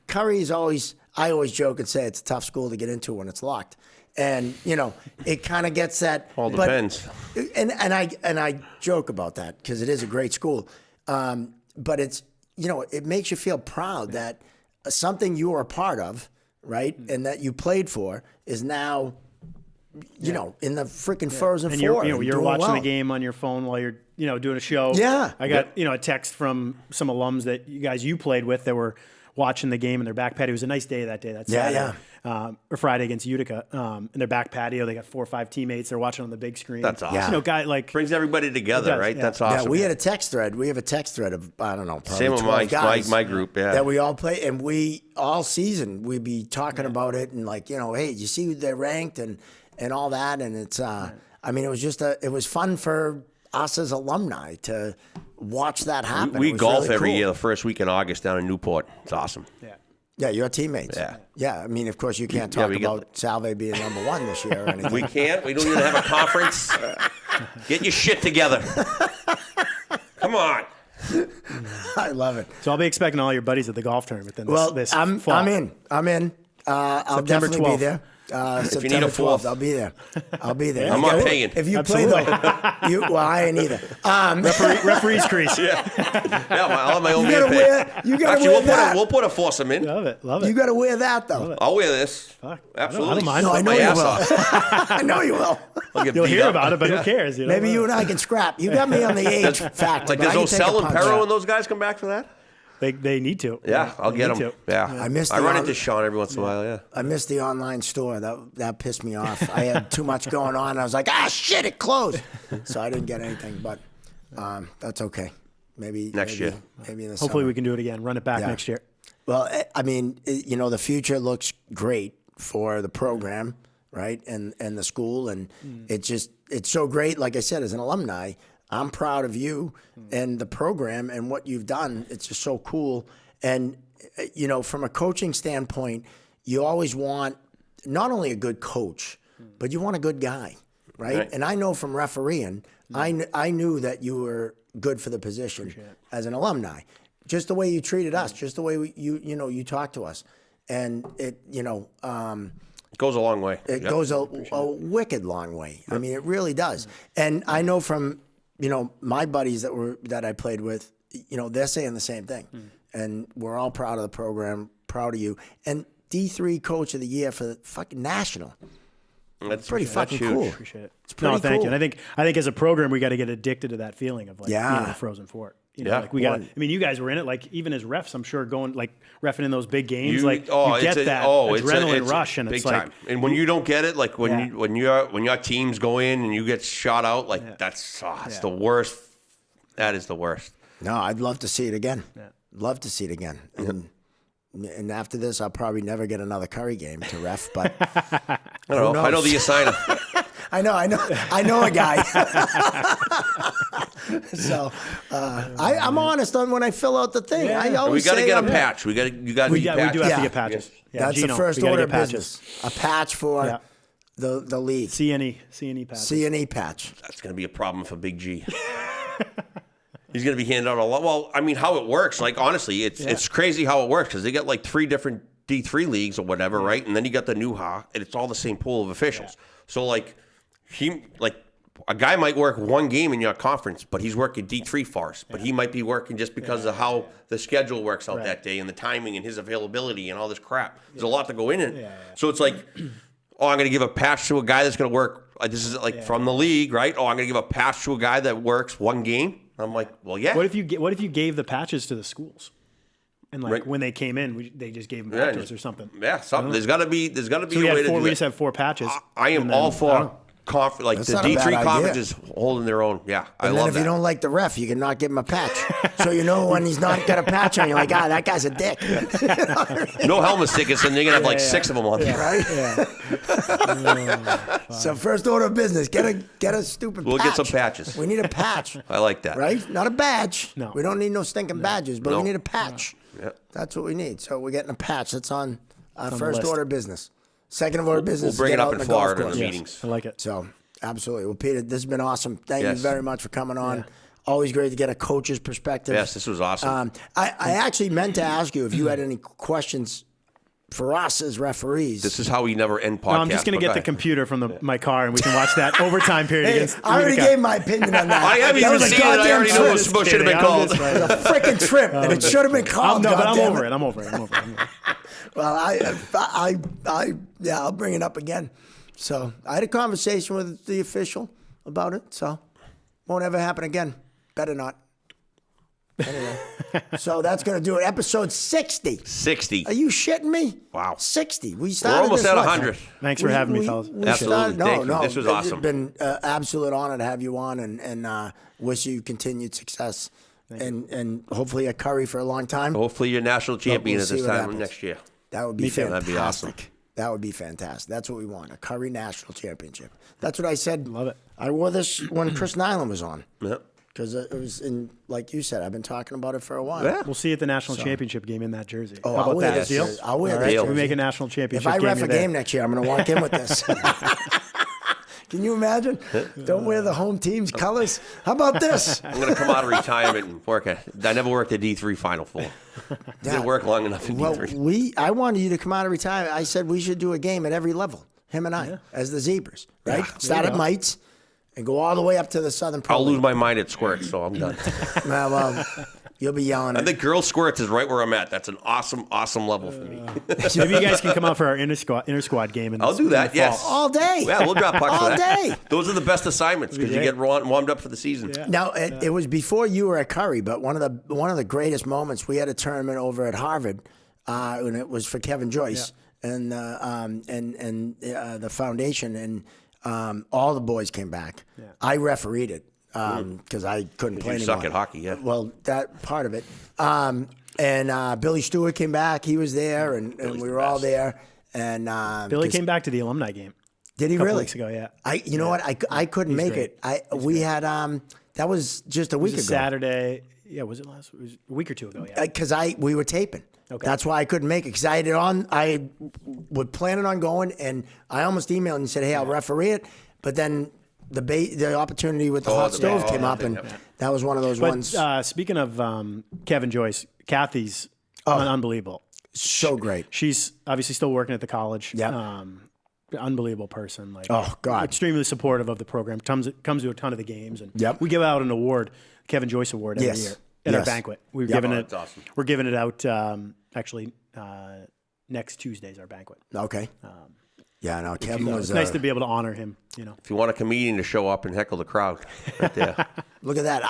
Curry is I always joke and say it's a tough school to get into when it's locked. And it kind of gets that. All depends. And I joke about that because it is a great school, but it's it makes you feel proud that something you were a part of, right, and that you played for is now, in the freaking Frozen Four. And you're watching the game on your phone while you're doing a show. Yeah, I got a text from some alums that you played with that were watching the game in their back patio. It was a nice day that day. That's Saturday. Or Friday against Utica. In their back patio, they got 4 or 5 teammates. They're watching on the big screen. That's awesome. Brings everybody together, right? Yeah. That's awesome. Yeah, we had a text thread. We have a text thread of, I don't know, probably same with 12 guys my group, that we all play, and we all season we'd be talking about it and hey, you see they're ranked and all that, and it's I mean, it was just it was fun for us as alumni to watch that happen. We golf really every year the first week in August down in Newport. It's awesome. Yeah. Yeah, your teammates. Yeah. I mean, of course, you can't talk about Salve being number one this year or anything. We can't. We don't even have a conference. Get your shit together. Come on. I love it. So I'll be expecting all your buddies at the golf tournament then. This I'm fall. in. I'll September definitely 12th. be there. September need a 12th. fourth. I'll be there. I'm not paying. If you play though, well, I ain't either. Referee's crease. Yeah, I'll have my own You man gotta pay. wear. You gotta Actually, wear that. we'll put a foursome in. Love it. Love it. You gotta wear that though. I'll wear this. Fuck. Absolutely. I don't mind. No, I Sweat know my you ass will. off. I know you will. I'll get You'll beat hear up. about it, but who cares? You know? Maybe you and I can scrap. You got me on the age factor. Like, but I does can take a Osell and punch. Perro and those guys come back for that? They need to. Yeah, I'll They get need them. to. Yeah. I missed I the run on- into Sean every once in a while, yeah. I missed the online store. That pissed me off. I had too much going on. I was like, shit, it closed. So I didn't get anything, but that's okay. Maybe Next year. Maybe in the Hopefully summer. we can do it again. Run it back Yeah. next year. Well, I mean, the future looks great for the program, right? And the school, and it's so great. Like I said, as an alumni, I'm proud of you and the program and what you've done. It's just so cool. And from a coaching standpoint, you always want not only a good coach, but you want a good guy, right? And I know from refereeing, I knew that you were good for the position as an alumni. Just the way you treated us, just the way you talked to us, and it It goes a long way. it goes a wicked long way. I mean, it really does. And I know from my buddies that I played with, they're saying the same thing, and we're all proud of the program, proud of you, and D3 Coach of the Year for the fucking national. That's Pretty that's fucking huge. I cool. appreciate it. It's pretty No, thank cool. you. And I think as a program, we got to get addicted to that feeling of like being in the Frozen Fort. Yeah. Like we got. I mean, you guys were in it. Like even as refs, I'm sure going like reffing in those big games, You- like oh, you get it's a- that oh, it's a- adrenaline it's rush, and big it's time. like, And when you don't get it, like when Yeah. when your teams go in and you get shot out, like that's it's the worst. That is the worst. No, I'd love to see it again. Love to see it again. And after this, I'll probably never get another Curry game to ref, but I don't know. I know knows? the assigner. I know a guy. So I'm honest on when I fill out the thing. I We always got to say get a I'm- patch. You got to we do have to Yeah. get patches. Yeah, That's Gino, the first we gotta order get of patches. business. A patch for Yeah. the league. CNE patches. C&E patch. That's going to be a problem for Big G. He's going to be handing out a lot. Well, I mean, how it works, like, honestly, it's crazy how it works because they got like 3 different D3 leagues or whatever, right? And then you got the NUHA, and it's all the same pool of officials. So, like, a guy might work one game in your conference, but he's working D3 for us. But he might be working just because of how the schedule works out that day and the timing and his availability and all this crap. There's a lot to go in it. So it's like, I'm going to give a patch to a guy that's going to work. This is like from the league, right? I'm going to give a patch to a guy that works one game. I'm like, well, yeah. What if you gave the patches to the schools, and like Right. when they came in, they just gave them back to us or something? Yeah, something. There's got to be So a we way had to do we just it. have 4 patches. I am and then- all I for don't- like That's the not a bad D3 idea. conferences holding their own. Yeah, I And then love if that. you don't like the ref, you can not give him a patch. So when he's not got a patch on, you're like, that guy's a dick. No helmet tickets, and you're gonna have like 6 of them on there. Right? Yeah. So first order of business, get a stupid We'll patch. get some patches. We need a patch. I like that. Right? Not a badge. No. We don't need no stinking badges, but No. we need a patch. Yeah. That's what we need. So we're getting a patch. That's on our the first list. order of business. Second of order of business. We'll bring is it get up out in the golf Florida in course. the Yes, meetings. I like it. So absolutely. Well, Peter, this has been awesome. Thank Yes. you very much for coming on. Always great to get a coach's perspective. Yes, this was awesome. I actually meant to ask you if you had any questions for us as referees. This is how we never end podcasts. No, I'm just gonna get the computer from my car, and we can watch that overtime period Hey, against. I already Utica. gave my opinion on that. I haven't That even was a seen it. I goddamn already know trip. what should have been I'm called. just It was a freaking trip, and it should have been called. No, but I'm goddamn over it. I'm over it. Well, I'll bring it up again. So I had a conversation with the official about it. So won't ever happen again. Better not. Anyway, so that's gonna do it. Episode 60. 60. Are you shitting me? Wow. 60. We We're started. almost this at what? 100. Thanks for having me, fellas. Absolutely. No, Thank you. no. This was It's awesome. been an absolute honor to have you on, and wish you continued success, and hopefully a Curry for a long time. Hopefully you're national champion we'll at see this what time happens. next year. That would be too. fantastic. That'd be awesome. That would be fantastic. That's what we want, a Curry National Championship. That's what I said. Love it. I wore this when Chris Nyland was on. Yep. Because it was in, like you said, I've been talking about it for a while. Yeah. We'll see you at the national championship game in that jersey. Oh, How I'll about wear that? this Deal? jersey. I'll wear All this right, jersey. we make a national If championship I game. ref you're a there. game next year, I'm going to walk in with this. Can you imagine? Don't wear the home team's colors. How about this? I'm going to come out of retirement and work I never worked a D3 Final Four. Didn't work long enough in Well, D3. I wanted you to come out of retirement. I said we should do a game at every level. him and I, as the Zebras, right? Start at Mites and go all the way up to the Southern Pro I'll League. lose my mind at squirts, so I'm done. Well, you'll be yelling. I think girls squirts is right where I'm at. That's an awesome level for me. Maybe you guys can come out for our inter squad game. I'll do that. in the Yes, fall. all day. Yeah, we'll drop pucks all for that. day. Those are the best assignments because you get warmed up for the season. Yeah. Now it was before you were at Curry, but one of the greatest moments, we had a tournament over at Harvard, and it was for Kevin Joyce and the foundation, and all the boys came back. Yeah. I refereed it because I couldn't play You anymore. suck at hockey, yeah. Well, that part of it. And Billy Stewart came back. He was there, and we were all there. And Billy came back to the alumni game. Did he a couple really? Weeks ago, yeah. You know what? I couldn't make great. it. We had that was just a week ago. Saturday. Yeah, was it last? It was a week or two ago. Yeah. Because we were taping. Okay. That's why I couldn't make it because I had it on. I was planning on going, and I almost emailed and said, "Hey, I'll referee it." But then the opportunity with the hot stove came up, and that was one of those ones. Speaking of Kevin Joyce, Kathy's unbelievable. So great. She's obviously still working at the college. Yeah. Unbelievable person. Like, oh God, extremely supportive of the program. Comes to a ton of the games, and Yep. we give out an award, Kevin Joyce Award, every year at our banquet. We're giving it. That's awesome. We're giving it out actually next Tuesday's our banquet. Okay. Yeah, no, Kevin was. It's nice to be able to honor him. You know. If you want a comedian to show up and heckle the crowd, right there. Look at that.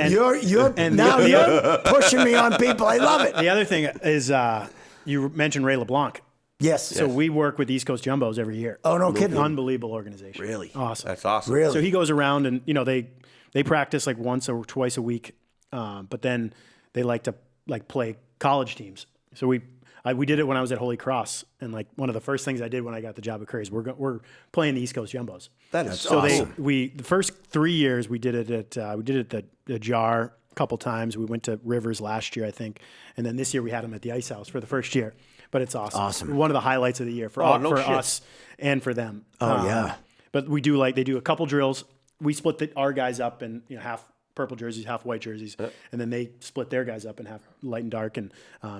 You're pushing me on people. I love it. The other thing is you mentioned Ray LeBlanc. Yes. So we work with East Coast Jumbos every year. Oh, no kidding. Unbelievable organization. Really? Awesome. That's awesome. Really? So he goes around and they practice like once or twice a week, but then they like to play college teams. So we did it when I was at Holy Cross, and like one of the first things I did when I got the job at Curry is we're playing the East Coast Jumbos. That is So awesome. the first 3 years we did it at the Jar a couple times. We went to Rivers last year, I think, and then this year we had them at the Ice House for the first year. But it's awesome. Awesome. One of the highlights of the year for us and for them. Oh, yeah. But they do a couple drills. We split our guys up in half purple jerseys, half white jerseys, and then they split their guys up in half light and dark, and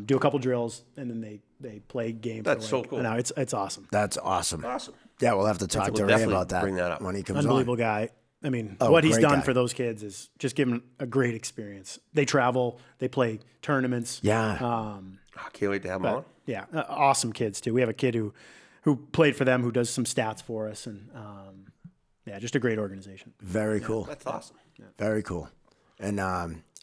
do a couple drills, and then they play games. That's so cool. No, it's awesome. That's awesome. Awesome. Yeah, we'll have to talk to Ray definitely about that bring that up. when he comes Unbelievable on. guy. I mean, what he's great done guy. for those kids is just given a great experience. They travel, they play tournaments. Yeah. I can't wait to have him on. Yeah, awesome kids too. We have a kid who played for them, who does some stats for us, and just a great organization. Very cool. That's awesome. Very cool. And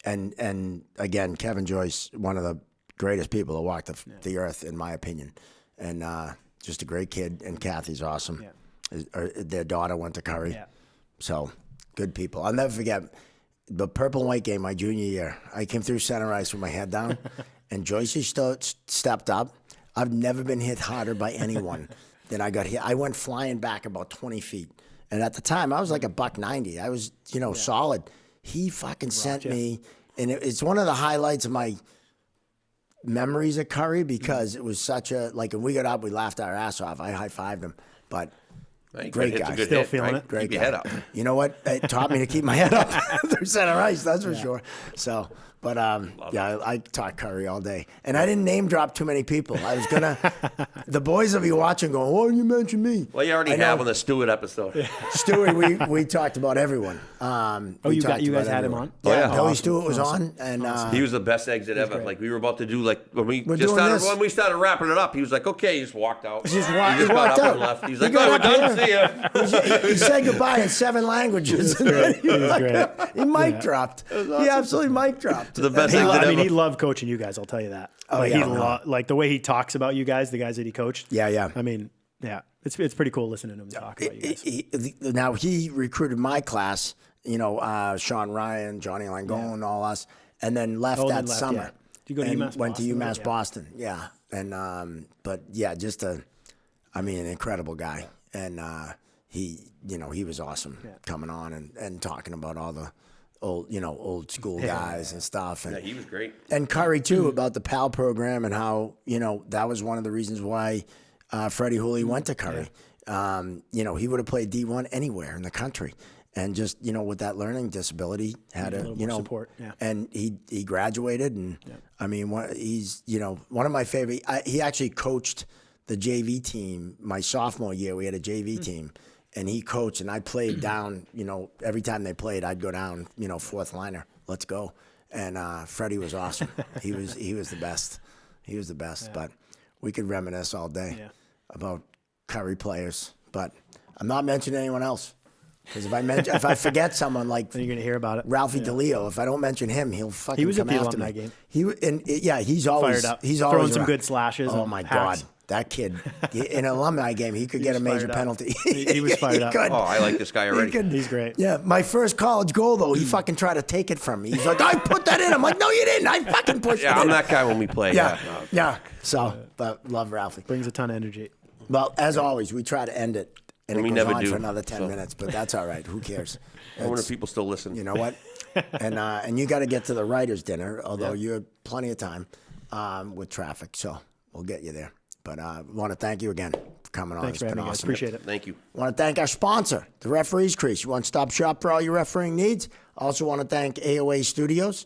again, Kevin Joyce, one of the greatest people to walk the earth, in my opinion, and just a great kid. And Kathy's awesome. Yeah. Their daughter went to Curry, so good people. I'll never forget the purple and white game my junior year. I came through center ice with my head down, and Joyce stepped up. I've never been hit harder by anyone than I got hit. I went flying back about 20 feet, and at the time I was like $190. I was solid. He fucking sent me, and it's one of the highlights of my memories at Curry because it was such a, like, when we got up, we laughed our ass off. I high-fived him, but great It's guy. a good Still hit, feeling right? it. Great Keep your guy. head up. You know what? It taught me to keep my head up through center ice, that's for sure. So, but I taught Curry all day. And I didn't name drop too many people. I was going to, the boys will be watching going, why didn't you mention me? Well, you already have on the Stewart episode. Stewie, we talked about everyone. You guys had him on? Yeah, Oh, yeah. Billy Awesome. Stewart was on. And He was the best exit ever. Like we were about to do, when we doing this. when we started wrapping it up, he was like, "Okay," he just walked out. He He walked got up out. and left. He was He like, got "Oh, we're up done. here. See ya." he said goodbye in 7 languages. He was great. He mic dropped. He absolutely mic dropped. The best He, exit I mean, ever. he loved coaching you guys. I'll tell you that. Like the way he talks about you guys, the guys that he coached. Yeah. I mean, it's pretty cool listening to him talk about you guys. Now he recruited my class, Sean Ryan, Johnny Langone, all us, and then left that summer. Yeah. Did you go to and UMass went to Boston? UMass Yeah. Boston, yeah. And but yeah, just an incredible guy, and he was awesome coming on and talking about all the old school guys and stuff, and Yeah, he was great. and Curry too about the PAL program and how that was one of the reasons why Freddie Hooley went to Curry. He would have played D1 anywhere in the country, and just with that learning disability had a little more support. Yeah. And he graduated, and I mean he's one of my favorite. He actually coached the JV team. My sophomore year, we had a JV team, and he coached, and I played down. Every time they played, I'd go down. Fourth liner. Let's go. And Freddie was awesome. He was the best. He was the best. But we could reminisce all day about Curry players. But I'm not mentioning anyone else. Because if I forget someone like then you're gonna hear about it. Ralphie DeLeo, if I don't mention him, he'll fucking come after me. He was at the alumni game. He's always fired up. He's throwing always some around. good slashes. Oh and my hacks. God, that kid in an alumni game, he could get a major penalty. He was fired up. Could. Oh, I like this guy already. He's great. Yeah, my first college goal though, he fucking tried to take it from me. He's like, I put that in. I'm like, no, you didn't. I fucking pushed it. Yeah, I'm in. that guy when we play. Yeah. So, but love Ralphie. Brings a ton of energy. Well, as always, we try to end it. And we it goes never on do, for another 10 minutes, but that's all right. Who cares? I wonder if people still listen. You know what? And you got to get to the writers' dinner, although you have plenty of time with traffic, so we'll get you there. But I want to thank you again for coming on. Thanks It's for been having me, guys. awesome. Appreciate it. Thank you. I want to thank our sponsor, the Referees Crease, your one-stop shop for all your refereeing needs. Also want to thank AOA Studios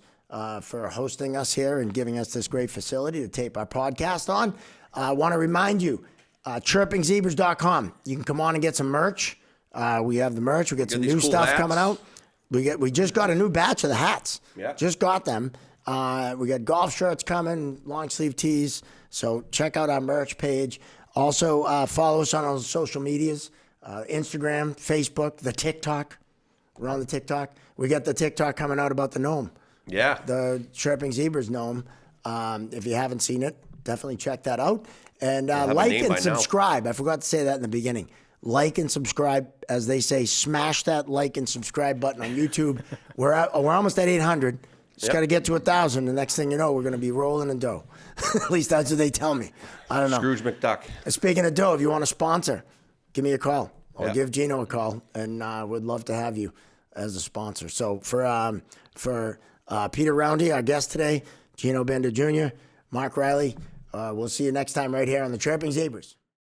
for hosting us here and giving us this great facility to tape our podcast on. I want to remind you, chirpingzebras.com. You can come on and get some merch. We have the merch. We get some these new cool stuff hats. coming out. We just got a new batch of the hats. Yeah. Just got them. We got golf shirts coming, long sleeve tees. So check out our merch page. Also follow us on our social medias, Instagram, Facebook, the TikTok. We're on the TikTok. We got the TikTok coming out about the gnome. Yeah. The Chirping Zebras gnome. If you haven't seen it, definitely check that out. And have a like name by and now. subscribe. I forgot to say that in the beginning. Like and subscribe, as they say, smash that like and subscribe button on YouTube. We're almost at 800. Just got to get to 1,000. The next thing you know, we're going to be rolling in dough. At least that's what they tell me. I don't know. Scrooge McDuck. Speaking of dough, if you want to sponsor, give me a call. Or Yeah. give Gino a call, and would love to have you as a sponsor. So for Peter Roundy, our guest today, Gino Bender Jr., Mark Riley, we'll see you next time right here on the Chirping Zebras.